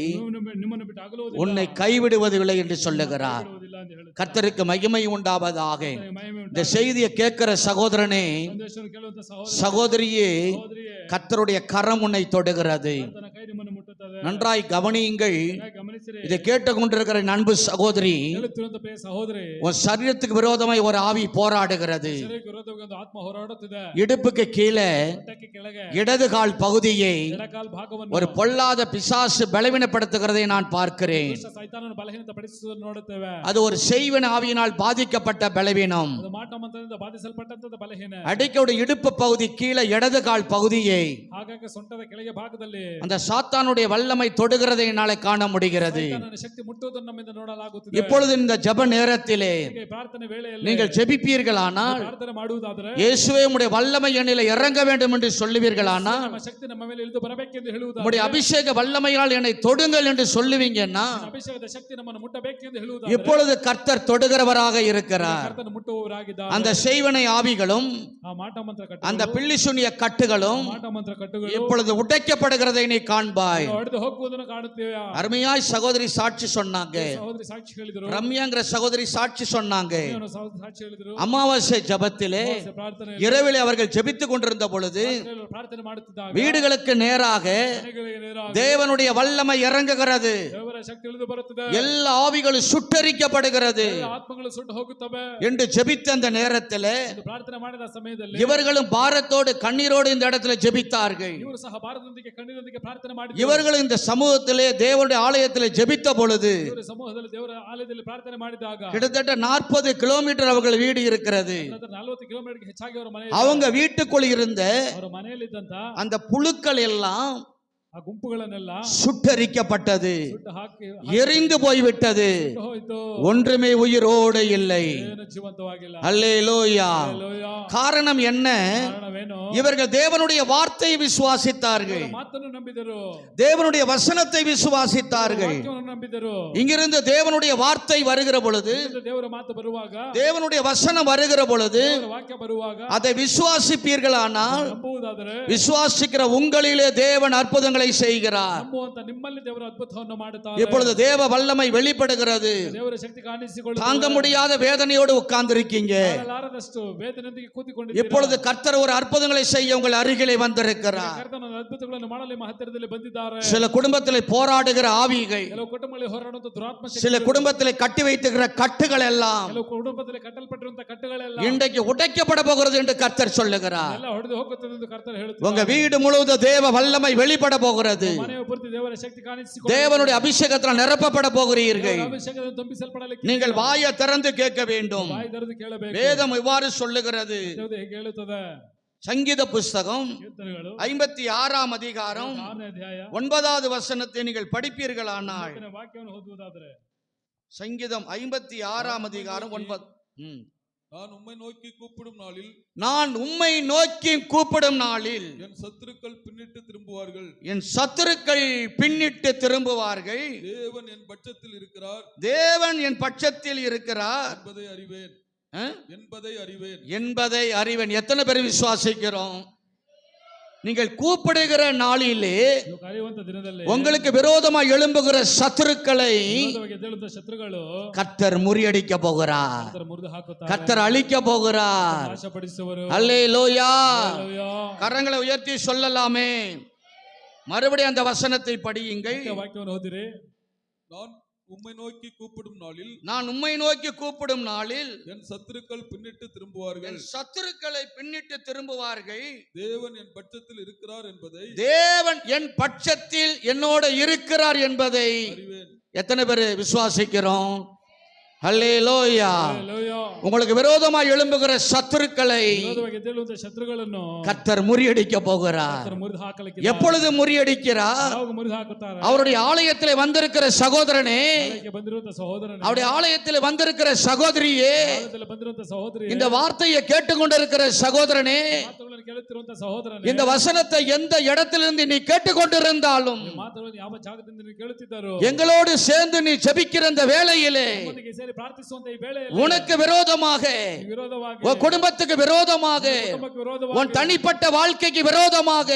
ನಿಮ್ಮನ್ನು ಬಿಟ್ಟು ಅಗಲುವುದಿಲ್ಲ,
உன்னை கைவிடுவதில்லை என்று சொல்லுகிறார்.
ಬಿಡುವುದಿಲ್ಲ ಅಂತ ಹೇಳುತ್ತಾನೆ.
கர்த்தருக்கு மகிமை உண்டாவதாக.
ಮಹಿಮೆ
இந்த
ಉಂಟಾಗಲಿ.
செய்தியை கேட்கிற சகோதரனே,
ಸಂದೇಶವನ್ನು ಕೇಳುವಂತ
சகோதரியே,
ಸಹೋದರಿಯೇ,
கர்த்தருடைய கரம் உன்னை தொடுகிறது.
ಕರ್ತನ ಕೈ ನಿಮ್ಮನ್ನು ಮುಟ್ಟುತ್ತದೆ.
நன்றாய் கவனியுங்கள்.
ಗಮನಿಸಿರಿ.
இதை கேட்டுக்கொண்டிருக்கிற அன்பு சகோதரி,
ಹೇಳುತ್ತಿರುವಂತ ಪ್ರಿಯ ಸಹೋದರಿ,
உன் சரீரத்துக்கு விரோதமாய் ஒரு ஆவி போராடுகிறது.
ಶರೀರಕ್ಕೆ ವಿರೋಧವಾಗಿ ಒಂದು ಆತ್ಮ ಹೋರಾಡುತ್ತಿದೆ.
இடுப்புக்கு கீழே
ಹೊಟ್ಟೆಗೆ ಕೆಳಗೆ
இடது கால் பகுதியை
ಎಡಕಾಲ್ ಭಾಗವನ್ನು
ஒரு பொல்லாத பிசாசு பலவீனப்படுத்துகிறதை நான் பார்க்கிறேன்.
ಸೈತಾನನು ಬಲಹೀನಪಡಿಸುವುದನ್ನು ನೋಡುತ್ತೇವೆ.
அது ஒரு செய்வன ஆவியினால் பாதிக்கப்பட்ட பலவீனம்.
ಅದು ಮಾಟ ಮಂತ್ರದಿಂದ ಬಾಧಿಸಲ್ಪಟ್ಟಂತ ಬಲಹೀನ.
அடிக்கடி இடுப்பு பகுதி கீழே இடது கால் பகுதியை
ಹಾಗಾಗಿ ಸೊಂಟದ ಕೆಳಗೆ ಭಾಗದಲ್ಲಿ
அந்த சாத்தானுடைய வல்லமை தொடுகிறதை என்னால காண முடிகிறது.
ಸೈತಾನನ ಶಕ್ತಿ ಮುಟ್ಟುವುದನ್ನು ನಮ್ಮಿಂದ ನೋಡಲಾಗುತ್ತಿದೆ.
இப்பொழுது இந்த ஜெப நேரத்திலே
ಹೀಗೆ ಪ್ರಾರ್ಥನೆ ವೇಳೆಯಲ್ಲಿ
நீங்கள் ஜெபிப்பீர்களானால்,
ಪ್ರಾರ್ಥನೆ ಮಾಡುವುದಾದರೆ,
இயேசுவே உம்முடைய வல்லமை என்னிலே இறங்க வேண்டும் என்று சொல்லுவீர்களானால்,
ನಮ್ಮ ಶಕ್ತಿ ನಮ್ಮ ಮೇಲೆ ಇಳಿದು ಬರಬೇಕೆಂದು ಹೇಳುವುದಾದರೆ,
உம்முடைய அபிஷேக வல்லமையால் என்னை தொடுங்கள் என்று சொல்லுவீங்கன்னா,
ಅಭಿಷೇಕದ ಶಕ್ತಿ ನಮ್ಮನ್ನು ಮುಟ್ಟಬೇಕೆಂದು ಹೇಳುವುದಾದರೆ,
இப்பொழுது கர்த்தர் தொடுகிறவராக இருக்கிறார்.
ಕರ್ತನು ಮುಟ್ಟುವವರಾಗಿದ್ದಾರೆ.
அந்த செய்வனை ஆவிகளும்
ಆ ಮಾಟ ಮಂತ್ರ
அந்த
ಕಟ್ಟುಗಳು,
பில்லிசுனிய கட்டுகளும்
ಮಾಟ ಮಂತ್ರ ಕಟ್ಟುಗಳು
இப்பொழுது உடைக்கப்படுகிறதை நீ காண்பாய்.
ಹೊಡೆದು ಹೋಗುವುದನ್ನು ಕಾಣುತ್ತೇವೆ.
அருமையாய் சகோதரி சாட்சி சொன்னாங்க.
ಸಹೋದರಿ ಸಾಕ್ಷಿ ಹೇಳಿದರು.
ரம்யாங்கிற சகோதரி சாட்சி சொன்னாங்க.
ಇವನು ಸಹೋದರಿ ಸಾಕ್ಷಿ ಹೇಳಿದರು.
அமாவாசை ஜெபத்திலே
ಪ್ರಾರ್ಥನೆ
இரவிலே அவர்கள் ஜெபித்துக் கொண்டிருந்த பொழுது
ಪ್ರಾರ್ಥನೆ ಮಾಡುತ್ತಿದ್ದಾಗ
வீடுகளுக்கு நேராக
ಮನೆಗಳಿಗೆ ನೇರವಾಗಿ
தேவனுடைய வல்லமை இறங்குகிறது.
ದೇವರ ಶಕ್ತಿ ಇಳಿದು ಬರುತ್ತದೆ.
எல்லா ஆவிகளும் சுட்டரிக்கப்படுகிறது
ಎಲ್ಲ ಆತ್ಮಗಳು ಸುಟ್ಟು ಹೋಗುತ್ತವೆ
என்று ஜெபித்த அந்த நேரத்திலே
ಎಂದು ಪ್ರಾರ್ಥನೆ ಮಾಡಿದ ಸಮಯದಲ್ಲಿ
இவர்களும் பாரத்தோடு கண்ணீரோடு இந்த இடத்துல ஜெபித்தார்கள்.
ಇವರು ಸಹ ಭಾರತದೊಂದಿಗೆ ಕಣ್ಣೀರೊಂದಿಗೆ ಪ್ರಾರ್ಥನೆ ಮಾಡಿದರು.
இவர்கள் இந்த சமூகத்திலே தேவனுடைய ஆலயத்திலே ஜெபித்த பொழுது
ಇವರು ಸಮೂಹದಲ್ಲಿ ದೇವರ ಆಲಯದಲ್ಲಿ ಪ್ರಾರ್ಥನೆ ಮಾಡಿದಾಗ
கிட்டத்தட்ட 40 கிலோமீட்டர் அவர்கள் வீடு இருக்கிறது.
40 ಕಿಲೋಮೀಟರ್ಗೆ ಹೆಚ್ಚಾಗಿ ಅವರ ಮನೆ
அவங்க வீட்டுக்குள் இருந்த
ಅವರ ಮನೆಯಲ್ಲಿದ್ದಂತ
அந்த புழுக்கள் எல்லாம்
ಆ ಗುಂಪುಗಳನ್ನೆಲ್ಲ
சுட்டரிக்கப்பட்டது,
ಸುಟ್ಟು ಹಾಕಿ
எரிந்து போய்விட்டது.
ಸುಟ್ಟು ಹೋಯಿತು.
ஒன்றுமே உயிரோடு இல்லை.
ಏನು ಜೀವಂತವಾಗಿಲ್ಲ.
அல்லேலூயா.
ಹಲ್ಲೆಲೂಯಾ.
காரணம் என்ன?
ಕಾರಣವೇನು?
இவர்கள் தேவனுடைய வார்த்தையை விசுவாசித்தார்கள்,
ಅವರ ಮಾತನ್ನು ನಂಬಿದರು,
தேவனுடைய வசனத்தை விசுவாசித்தார்கள்.
ವಾಕ್ಯವನ್ನು ನಂಬಿದರು.
இங்கிருந்து தேவனுடைய வார்த்தை வருகிற பொழுது,
ಇಲ್ಲಿಂದ ದೇವರ ಮಾತು ಬರುವಾಗ,
தேவனுடைய வசனம் வருகிற பொழுது
ದೇವರ ವಾಕ್ಯ ಬರುವಾಗ
அதை விசுவாசிப்பீர்களானால்,
ನಂಬುವುದಾದರೆ
விசுவாசிக்கிற உங்களிலே தேவன் அற்புதங்களை செய்கிறார்.
ನಂಬುವಂತ ನಿಮ್ಮಲ್ಲಿ ದೇವರ ಅದ್ಭುತವನ್ನು ಮಾಡುತ್ತಾರೆ.
இப்பொழுது தேவ வல்லமை வெளிப்படுகிறது.
ದೇವರ ಶಕ್ತಿ ಕಾಣಿಸಿಕೊಳ್ಳುತ್ತದೆ.
தாங்க முடியாத வேதனையோடு உட்கார்ந்திருக்கீங்க.
ತಾಳಲಾರದಷ್ಟು ವೇದನೆಯೊಂದಿಗೆ ಕೂತಿಕೊಂಡಿದ್ದೀರಾ.
இப்பொழுது கர்த்தர் ஒரு அற்புதங்களை செய்ய உங்கள் அருகிலே வந்திருக்கிறார்.
ಕರ್ತನ ಅದ್ಭುತಗಳನ್ನು ಮಾಡಲು ನಿಮ್ಮ ಹತ್ತಿರದಲ್ಲಿ ಬಂದಿದ್ದಾರೆ.
சில குடும்பத்திலே போராடுகிற ஆவிகள்,
ಕೆಲವು ಕುಟುಂಬಗಳಲ್ಲಿ ಹೋರಾಡುವಂತ ದುರಾತ್ಮ ಶಕ್ತಿಗಳು,
சில குடும்பத்திலே கட்டி வைத்துகிற கட்டுகள் எல்லாம்
ಕೆಲವು ಕುಟುಂಬದಲ್ಲಿ ಕಟ್ಟಲ್ಪಟ್ಟಿರುವಂತ ಕಟ್ಟುಗಳೆಲ್ಲ
இன்றைக்கு உடைக்கப்பட போகிறது என்று கர்த்தர் சொல்லுகிறார்.
ಎಲ್ಲ ಹೊಡೆದು ಹೋಗುತ್ತದೆ ಎಂದು ಕರ್ತನು
உங்க
ಹೇಳುತ್ತಾರೆ.
வீடு முழுவதும் தேவ வல்லமை வெளிப்பட போகிறது.
ಮನೆಯ ಪೂರ್ತಿ ದೇವರ ಶಕ್ತಿ ಕಾಣಿಸಿಕೊಳ್ಳುತ್ತದೆ.
தேவனுடைய அபிஷேகத்தால் நிரப்பப்பட போகிறீர்கள்.
ದೇವರ ಅಭಿಷೇಕದಿಂದ ತುಂಬಿಸಲ್ಪಡಲಿಕ್ಕೆ
நீங்கள் வாயை திறந்து கேட்க வேண்டும்.
ಬಾಯಿ ತೆರೆದು ಕೇಳಬೇಕು.
வேதம் இவ்வாறு சொல்லுகிறது.
ದೇವರು ಹೀಗೆ ಹೇಳುತ್ತದೆ.
சங்கீத புஸ்தகம்
ಕೀರ್ತನೆಗಳು
56 அதிகாரம்
6ನೇ ಅಧ್ಯಾಯ
9வது வசனத்தை நீங்கள் படிப்பீர்களானால்,
9ನೇ ವಾಕ್ಯವನ್ನು ಓದುವುದಾದರೆ,
சங்கீதம் 56 அதிகாரம் 9.
நான் உம்மை நோக்கி கூப்பிடும் நாளில்
நான் உம்மை நோக்கி கூப்பிடும் நாளில்
என் சத்துருக்கள் பின்னிட்டு திரும்புவார்கள்.
என் சத்துருக்கள் பின்னிட்டு திரும்புவார்கள்.
தேவன் என் பட்சத்தில் இருக்கிறார்
தேவன் என் பட்சத்தில் இருக்கிறார்
என்பதை அறிவேன்.
என்பதை அறிவேன். எத்தனை பேர் விசுவாசிக்கிறோம்? நீங்கள் கூப்பிடுகிற நாளிலே
ನೀವು ಕರೆಯುವಂತ ದಿನದಲ್ಲಿ
உங்களுக்கு விரோதமாக எழும்புகிற சத்துருக்களை
ವಿರೋಧವಾಗಿ ಎದ್ದೇಳುವಂತ ಶತ್ರುಗಳು
கர்த்தர் முறியடிக்க போகிறார்.
ಕರ್ತರು ಮುರಿದು ಹಾಕುತ್ತಾರೆ.
கர்த்தர் அழிக்க போகிறார்.
ನಾಶಪಡಿಸುವರು.
அல்லேலூயா.
ಹಲ್ಲೆಲೂಯಾ.
கரங்களை உயர்த்தி சொல்லலாமே. மறுபடியும் அந்த வசனத்தை படியுங்கள்.
ಮತ್ತೆ ವಾಕ್ಯವನ್ನು ಓದಿರಿ.
நான் உம்மை நோக்கி கூப்பிடும் நாளில்
நான் உம்மை நோக்கி கூப்பிடும் நாளில்
என் சத்துருக்கள் பின்னிட்டு திரும்புவார்கள்.
என் சத்துருக்களை பின்னிட்டு திரும்புவார்கள்.
தேவன் என் பட்சத்தில் இருக்கிறார் என்பதை
தேவன் என் பட்சத்தில் என்னோட இருக்கிறார் என்பதை
அறிவேன்.
எத்தனை பேர் விசுவாசிக்கிறோம்? ஹல்லேலூயா.
ಹಲ್ಲೆಲೂಯಾ.
உங்களுக்கு விரோதமாய் எழும்புகிற சத்துருக்களை
ವಿರೋಧವಾಗಿ ಎದ್ದೇಳುವಂತ ಶತ್ರುಗಳನ್ನು
கர்த்தர் முறியடிக்க போகிறார்.
ಕರ್ತನು ಮುರಿದು ಹಾಕಲಿಕ್ಕೆ
எப்பொழுது முறியடிக்கிறார்?
ಯಾವಾಗ ಮುರಿದು ಹಾಕುತ್ತಾರೆ?
அவருடைய ஆலயத்திலே வந்திருக்கிற சகோதரனே,
ಆಲಯಕ್ಕೆ ಬಂದಿರುವಂತ ಸಹೋದರನೇ,
அவருடைய ஆலயத்தில் வந்திருக்கிற சகோதரியே,
ಆಲಯದಲ್ಲಿ ಬಂದಿರುವಂತ ಸಹೋದರಿ,
இந்த வார்த்தையை கேட்டுக்கொண்டிருக்கிற சகோதரனே,
ಮಾತುಗಳನ್ನು ಕೇಳುತ್ತಿರುವಂತ ಸಹೋದರನೇ,
இந்த வசனத்தை எந்த இடத்திலிருந்து நீ கேட்டுக்கொண்டிருந்தாலும்
ಮಾತುಗಳನ್ನು ಯಾವ ಜಾಗದಿಂದ ನೀವು ಕೇಳುತ್ತಿದ್ದಾರೋ
எங்களோடு சேர்ந்து நீ ஜெபிக்கிற இந்த வேளையிலே
ನಮ್ಮೊಂದಿಗೆ ಸೇರಿ ಪ್ರಾರ್ಥಿಸುವಂತ ಈ ವೇಳೆಯಲ್ಲಿ
உனக்கு விரோதமாக,
ವಿರೋಧವಾಗಿ,
உன் குடும்பத்துக்கு விரோதமாக,
ಕುಟುಂಬಕ್ಕೆ ವಿರೋಧವಾಗಿ,
உன் தனிப்பட்ட வாழ்க்கைக்கு விரோதமாக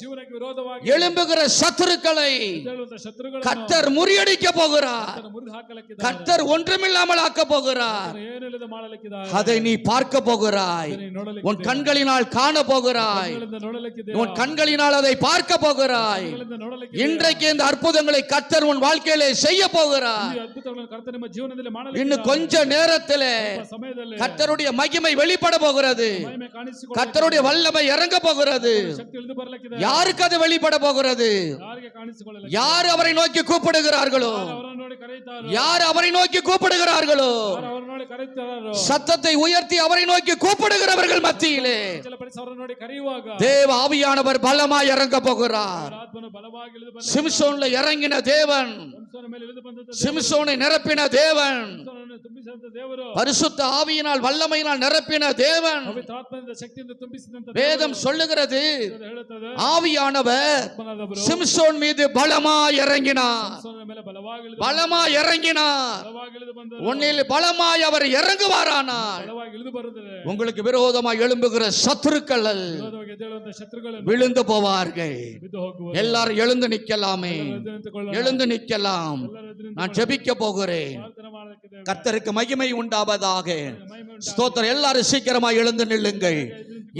ಜೀವನಕ್ಕೆ ವಿರೋಧವಾಗಿ
எழும்புகிற சத்துருக்களை
ಎದ್ದೇಳುವಂತ ಶತ್ರುಗಳನ್ನು
கர்த்தர் முறியடிக்க போகிறார்.
ಕರ್ತನು ಮುರಿದು ಹಾಕಲಿಕ್ಕಿದ್ದಾರೆ.
கர்த்தர் ஒன்றுமில்லாமல் ஆக்க போகிறார்.
ಕರ್ತನು ಏನಿಲ್ಲದೆ ಮಾಡಲಿಕ್ಕಿದ್ದಾರೆ.
அதை நீ பார்க்க போகிறாய்.
ಅದನ್ನು ನೀನು ನೋಡಲಿಕ್ಕೆ
உன் கண்களினால் காண போகிறாய்.
ಕಣ್ಣುಗಳಿಂದ ನೋಡಲಿಕ್ಕಿದೆ.
உன் கண்களினால் அதை பார்க்க போகிறாய்.
ಕಣ್ಣುಗಳಿಂದ ನೋಡಲಿಕ್ಕೆ
இன்றைக்கு இந்த அற்புதங்களை கர்த்தர் உன் வாழ்க்கையிலே செய்ய போகிறார்.
ಈ ಅದ್ಭುತಗಳನ್ನು ಕರ್ತನು ನಿಮ್ಮ ಜೀವನದಲ್ಲಿ ಮಾಡಲಿಕ್ಕೆ
இன்னும் கொஞ்ச நேரத்திலே
ಸಮಯದಲ್ಲಿ
கர்த்தருடைய மகிமை வெளிப்பட போகிறது.
ಮಹಿಮೆ ಕಾಣಿಸಿಕೊಳ್ಳುತ್ತದೆ.
கர்த்தருடைய வல்லமை இறங்க போகிறது.
ಶಕ್ತಿ ಇಳಿದು ಬರಲಿಕ್ಕಿದೆ.
யாருக்கு அது வெளிப்பட போகிறது?
ಯಾರಿಗೆ ಕಾಣಿಸಿಕೊಳ್ಳಲಿಕ್ಕೆ?
யார் அவரை நோக்கி கூப்பிடுகிறார்களோ,
ಅವರನ್ನು ನೋಡಿ ಕರೆಯುತ್ತಾರೋ,
யார் அவரை நோக்கி கூப்பிடுகிறார்களோ,
ಅವರನ್ನು ನೋಡಿ ಕರೆಯುತ್ತಾರೋ,
சத்தத்தை உயர்த்தி அவரை நோக்கி கூப்பிடுகிறவர்கள் மத்தியிலே
ಚಲಪಡಿಸಿ ಅವರನ್ನು ನೋಡಿ ಕರೆಯುವಾಗ
தேவ ஆவியானவர் பலமாய் இறங்க போகிறார்.
ಅವರ ಆತ್ಮನು ಬಲವಾಗಿ ಇಳಿದು ಬಂದ
சிம்சோன்ல இறங்கின தேவன்,
ಸಂಸೋನ ಮೇಲೆ ಇಳಿದು ಬಂದಂತ
சிம்சோனை நிரப்பின தேவன்,
ಸಂಸೋನನ್ನು ತುಂಬಿಸಿದಂತ ದೇವರು,
பரிசுத்த ஆவியினால் வல்லமையினால் நிரப்பின தேவன்.
ಪವಿತ್ರ ಆತ್ಮದಿಂದ ಶಕ್ತಿಯಿಂದ ತುಂಬಿಸಿದಂತ
வேதம் சொல்லுகிறது,
ದೇವರು ಹೇಳುತ್ತದೆ,
ஆவியானவர்
ಆತ್ಮನಾದವರು
சிம்சோன் மீது பலமாய் இறங்கினார்.
ಸಂಸೋನ ಮೇಲೆ ಬಲವಾಗಿ ಇಳಿದು
பலமாய் இறங்கினார்.
ಬಲವಾಗಿ ಇಳಿದು ಬಂದರು.
உன்னில் பலமாய் அவர் இறங்குவாரானால்
ಬಲವಾಗಿ ಇಳಿದು ಬರುತ್ತದೆ.
உங்களுக்கு விரோதமாய் எழும்புகிற சத்துருக்கள்
ವಿರೋಧವಾಗಿ ಎದ್ದೇಳುವಂತ ಶತ್ರುಗಳನ್ನು
விழுந்து போவார்கள்.
ಬಿದ್ದು ಹೋಗುವರು.
எல்லாரும் எழுந்து நிற்கலாமே,
ಎದ್ದು ನಿಂತುಕೊಳ್ಳೋಣ.
எழுந்து நிற்கலாம்.
ಎಲ್ಲರೂ ಎದ್ದು
நான்
ನಿಂತುಕೊಳ್ಳೋಣ.
ஜெபிக்க போகிறேன்.
ಪ್ರಾರ್ಥನೆ ಮಾಡಲಿಕ್ಕಿದೆ.
கர்த்தருக்கு மகிமை உண்டாவதாக.
ಮಹಿಮೆ ಉಂಟಾಗಲಿ.
ஸ்தோத்திரம். எல்லாரும் சீக்கிரமா எழுந்து நில்லுங்கள்.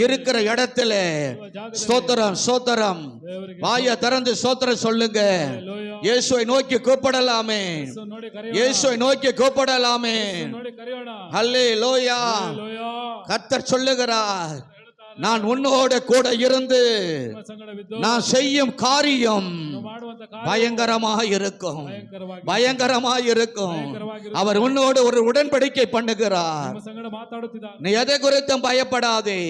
இருக்கிற இடத்துல ஸ்தோத்திரம், ஸ்தோத்திரம்.
ದೇವರಿಗೆ
வாயை திறந்து ஸ்தோத்திரம் சொல்லுங்க.
ಹಲ್ಲೆಲೂಯಾ.
இயேசுவை நோக்கி கூப்பிடலாமே,
ಯೇಸು ನೋಡಿ ಕರೆಯೋಣ.
இயேசுவை நோக்கி கூப்பிடலாமே.
ಯೇಸು ನೋಡಿ ಕರೆಯೋಣ.
ஹல்லேலூயா.
ಹಲ್ಲೆಲೂಯಾ.
கர்த்தர் சொல்லுகிறார், நான் உன்னோட கூட இருந்து
ನಿಮ್ಮ ಸಂಗಡವಿದ್ದು
நான் செய்யும் காரியம்
ನೀವು ಮಾಡುವಂತ ಕಾರ್ಯ
பயங்கரமாக இருக்கும்,
ಭಯಂಕರವಾಗಿ
பயங்கரமாக இருக்கும்.
ಭಯಂಕರವಾಗಿರುತ್ತದೆ.
அவர் உன்னோடு ஒரு உடன்படிக்கை பண்ணுகிறார்.
ನಿಮ್ಮ ಸಂಗಡ ಮಾತಾಡುತ್ತಿದ್ದಾನೆ.
நீ எதை குறித்தும் பயப்படாதே,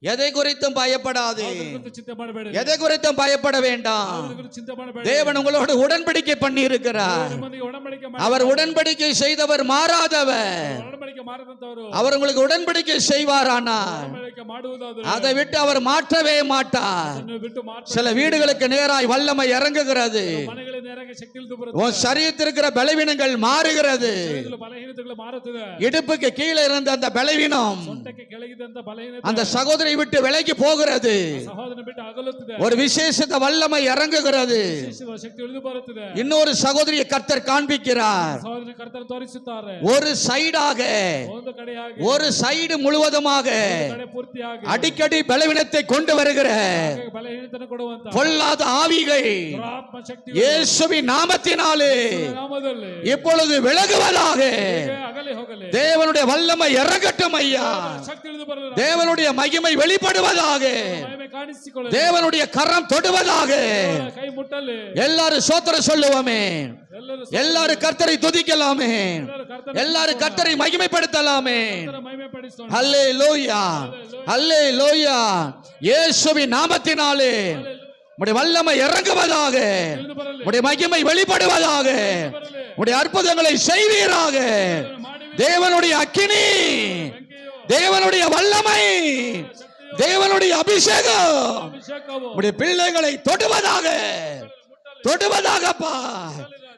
எதை குறித்தும் பயப்படாதே,
ಯಾವುದರ ಕುರಿತು ಚಿಂತೆ ಮಾಡಬೇಡಿ.
எதை குறித்தும் பயப்பட வேண்டாம்.
ಯಾವುದರ ಕುರಿತು ಚಿಂತೆ ಮಾಡಬೇಡಿ.
தேவன் உங்களோடு உடன்படிக்கை பண்ணி இருக்கிறார்.
ನಿಮ್ಮೊಂದಿಗೆ ಒಡಂಬಡಿಕೆ ಮಾಡಿ.
அவர் உடன்படிக்கை செய்தவர் மாறாதவர்.
ಒಡಂಬಡಿಕೆ ಮಾಡದಂತವರು
அவர் உங்களுக்கு உடன்படிக்கை செய்வாரானால்
ಒಡಂಬಡಿಕೆ ಮಾಡುವುದಾದರೆ
அதை விட்டு அவர் மாற்றவே மாட்டார்.
ಅದನ್ನು ಬಿಟ್ಟು ಮಾತ್ರ
சில வீடுகளுக்கு நேராய் வல்லமை இறங்குகிறது.
ಮನೆಗಳ ನೇರಾಗಿ ಶಕ್ತಿ ಇಳಿದು
உன்
ಬರುತ್ತದೆ.
சரீரத்திற்கிற பலவீனங்கள் மாறுகிறது.
ಶರೀರದಲ್ಲಿ ಬಲಹೀನತೆಗಳು ಮಾರುತ್ತದೆ.
இடுப்புக்கு கீழே இருந்த அந்த பலவீனம்
ಸೊಂಟಕ್ಕೆ ಕೆಳಗಿದ್ದಂತ ಬಲಹೀನತೆ
அந்த சகோதரி விட்டு விலகி போகிறது.
ಸಹೋದರನ ಬಿಟ್ಟು ಅಗಲುತ್ತದೆ.
ஒரு விசேஷத்த வல்லமை இறங்குகிறது.
ವಿಶೇಷವಾದ ಶಕ್ತಿ ಇಳಿದು ಬರುತ್ತದೆ.
இன்னொரு சகோதரியை கர்த்தர் காண்பிக்கிறார்.
ಸಹೋದರನ ಕರ್ತರು ತೋರಿಸುತ್ತಾರೆ.
ஒரு சைடாக,
ಒಂದು ಕಡೆಯಾಗಿ
ஒரு சைடு முழுவதுமாக
ಕಡೆ ಪೂರ್ತಿಯಾಗಿ
அடிக்கடி பலவீனத்தை கொண்டு வருகிற
ಬಲಹೀನತೆಯನ್ನು ಕೊಡುವಂತ
பொல்லாத ஆவிகள்
ದುರಾತ್ಮ ಶಕ್ತಿ
இயேசுவின் நாமத்தினாலே
ನಾಮದಲ್ಲಿ
இப்பொழுது விலகுவதாக.
ಅಗಲಿ ಹೋಗಲಿ.
தேவனுடைய வல்லமை இறங்கட்டும் ஐயா.
ಶಕ್ತಿ ಇಳಿದು ಬರಲಿ.
தேவனுடைய மகிமை வெளிப்படுவதாக.
ಮಹಿಮೆ ಕಾಣಿಸಿಕೊಳ್ಳಲಿ.
தேவனுடைய கரம் தொடுவதாக.
ಕೈ ಮುಟ್ಟಲಿ.
எல்லாரும் சோத்திரம் சொல்லுவோமே,
ಎಲ್ಲರೂ
எல்லாரும் கர்த்தரை துதிக்கலாமே,
ಕರ್ತನ
எல்லாரும் கர்த்தரை மகிமைப்படுத்தலாமே.
ಮಹಿಮೆ ಪಡಿಸೋಣ.
ஹல்லேலூயா, ஹல்லேலூயா. இயேசுவின் நாமத்தினாலே உம்முடைய வல்லமை இறங்குவதாக,
ಇಳಿದು ಬರಲಿ.
உம்முடைய மகிமை வெளிப்படுவதாக,
ಬರಲಿ.
உம்முடைய அற்புதங்களை செய்வீராக. தேவனுடைய அக்கினி, தேவனுடைய வல்லமை, தேவனுடைய அபிஷேகம்
ಅಭಿಷೇಕವು
உம்முடைய பிள்ளைகளை தொடுவதாக, தொடுவதாகப்பா,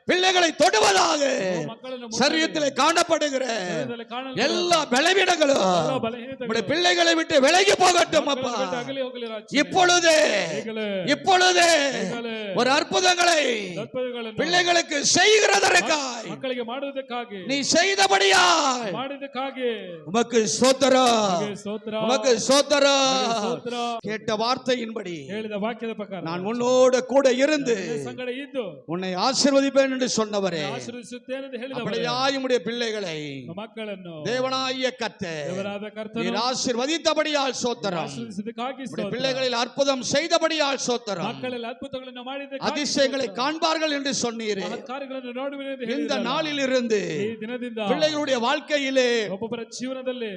பிள்ளைகளை தொடுவதாக
ಮಕ್ಕಳನ್ನು
சரீரத்தில் காணப்படுகிற
ಮುಟ್ಟುವುದರಲ್ಲಿ ಕಾಣಲ್ಪಡುವ
எல்லா பலவீனங்களும்
ಎಲ್ಲ ಬಲಹೀನತೆಗಳು
உம்முடைய பிள்ளைகளை விட்டு விலகி போகட்டும் அப்பா.
ಮಕ್ಕಳನ್ನು ಬಿಟ್ಟು ಅಗಲಿ ಹೋಗಲಿ ರಾಜನೇ.
இப்பொழுதே
ಈಗಲೇ
இப்பொழுதே
ಈಗಲೇ
ஒரு அற்புதங்களை
ಅದ್ಭುತಗಳನ್ನು
பிள்ளைகளுக்கு செய்கிறதற்காய்
ಮಕ್ಕಳಿಗೆ ಮಾಡುವುದಕ್ಕಾಗಿ
நீ செய்தபடியாய்
ಮಾಡಿದ್ದಕ್ಕಾಗಿ
உமக்கு ஸ்தோத்திரம்,
ನಿಮಗೆ ಸ್ತೋತ್ರ,
உமக்கு ஸ்தோத்திரம்.
ಸ್ತೋತ್ರ.
கேட்ட வார்த்தையின்படி
ಹೇಳಿದ ವಾಕ್ಯದ ಪ್ರಕಾರ
நான் உன்னோடு கூட இருந்து
ನಿನ್ನ ಸಂಗಡ ಇದ್ದು
உன்னை ஆசீர்வதிப்பேன் என்று சொன்னவரே,
ಆಶೀರ್ವದಿಸುತ್ತೇನೆಂದು ಹೇಳಿದವರೇ,
அப்படியாய் உம்முடைய பிள்ளைகளை
ಮಕ್ಕಳನ್ನು
தேவனாகிய கர்த்தர்
ದೇವರಾದ ಕರ್ತನು
நீர் ஆசீர்வதித்தபடியால் ஸ்தோத்திரம்.
ಆಶೀರ್ವದಿಸಿದ್ದಕ್ಕಾಗಿ
உம்முடைய
ಸ್ತೋತ್ರ.
பிள்ளைகளில் அற்புதம் செய்தபடியால் ஸ்தோத்திரம்.
ಮಕ್ಕಳಲ್ಲಿ ಅದ್ಭುತಗಳನ್ನು ಮಾಡಿದ್ದಕ್ಕಾಗಿ
அதிசயங்களை
ಸ್ತೋತ್ರ.
காண்பார்கள் என்று சொன்னீரே.
ಕಾರ್ಯಗಳನ್ನು ನೋಡುವೆನು ಎಂದು
இந்த
ಹೇಳಿದರಲ್ಲ.
நாளில் இருந்து
ಈ ದಿನದಿಂದ
பிள்ளைகளுடைய வாழ்க்கையிலே
ಒಬ್ಬೊಬ್ಬರ ಜೀವನದಲ್ಲಿ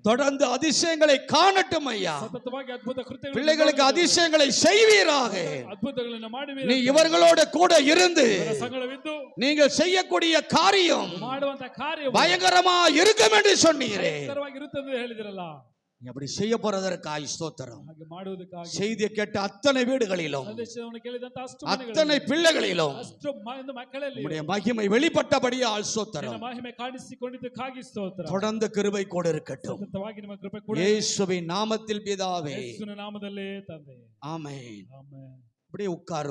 தொடர்ந்து அதிசயங்களை காணட்டும் ஐயா.
ಸತತವಾಗಿ ಅದ್ಭುತ ಕೃತ್ಯಗಳನ್ನು
பிள்ளைகளுக்கு அதிசயங்களை செய்வீராக.
ಅದ್ಭುತಗಳನ್ನು ಮಾಡುವೆ.
நீ இவர்களோடு கூட இருந்து
ಸಂಗಡವಿದ್ದು
நீங்கள் செய்யக்கூடிய காரியம்
ಮಾಡುವಂತ ಕಾರ್ಯ
பயங்கரமா இருக்கும் என்று சொன்னீரே.
ಇರುತ್ತದೆ ಎಂದು ಹೇಳಿದಿರಲ್ಲ.
நீ அப்படி செய்ய போறதற்காய் ஸ்தோத்திரம்.
ಹಾಗೆ ಮಾಡುವುದಕ್ಕಾಗಿ
செய்தியை கேட்ட அத்தனை வீடுகளிலும்
ಸಂದೇಶವನ್ನು ಕೇಳಿದಂತ ಅಷ್ಟು
அத்தனை பிள்ளைகளிலும்
ಅಷ್ಟು ಮಕ್ಕಳಲ್ಲಿ
உம்முடைய மகிமை வெளிப்பட்டபடியால் ஸ்தோத்திரம்.
ನಿನ್ನ ಮಹಿಮೆ ಕಾಣಿಸಿಕೊಂಡಿದ್ದಕ್ಕಾಗಿ ಸ್ತೋತ್ರ.
தொடர்ந்து கிருபை கூட இருக்கட்டும்.
ಸತತವಾಗಿ ನಿಮ್ಮ ಕೃಪೆ ಕೂಡ
இயேசுவின் நாமத்தில் பிதாவே,
ಯೇಸುವಿನ ನಾಮದಲ್ಲಿ ತಂದೆ.
ஆமென்.
ಆಮೆನ್.
அப்படியே உட்காரு.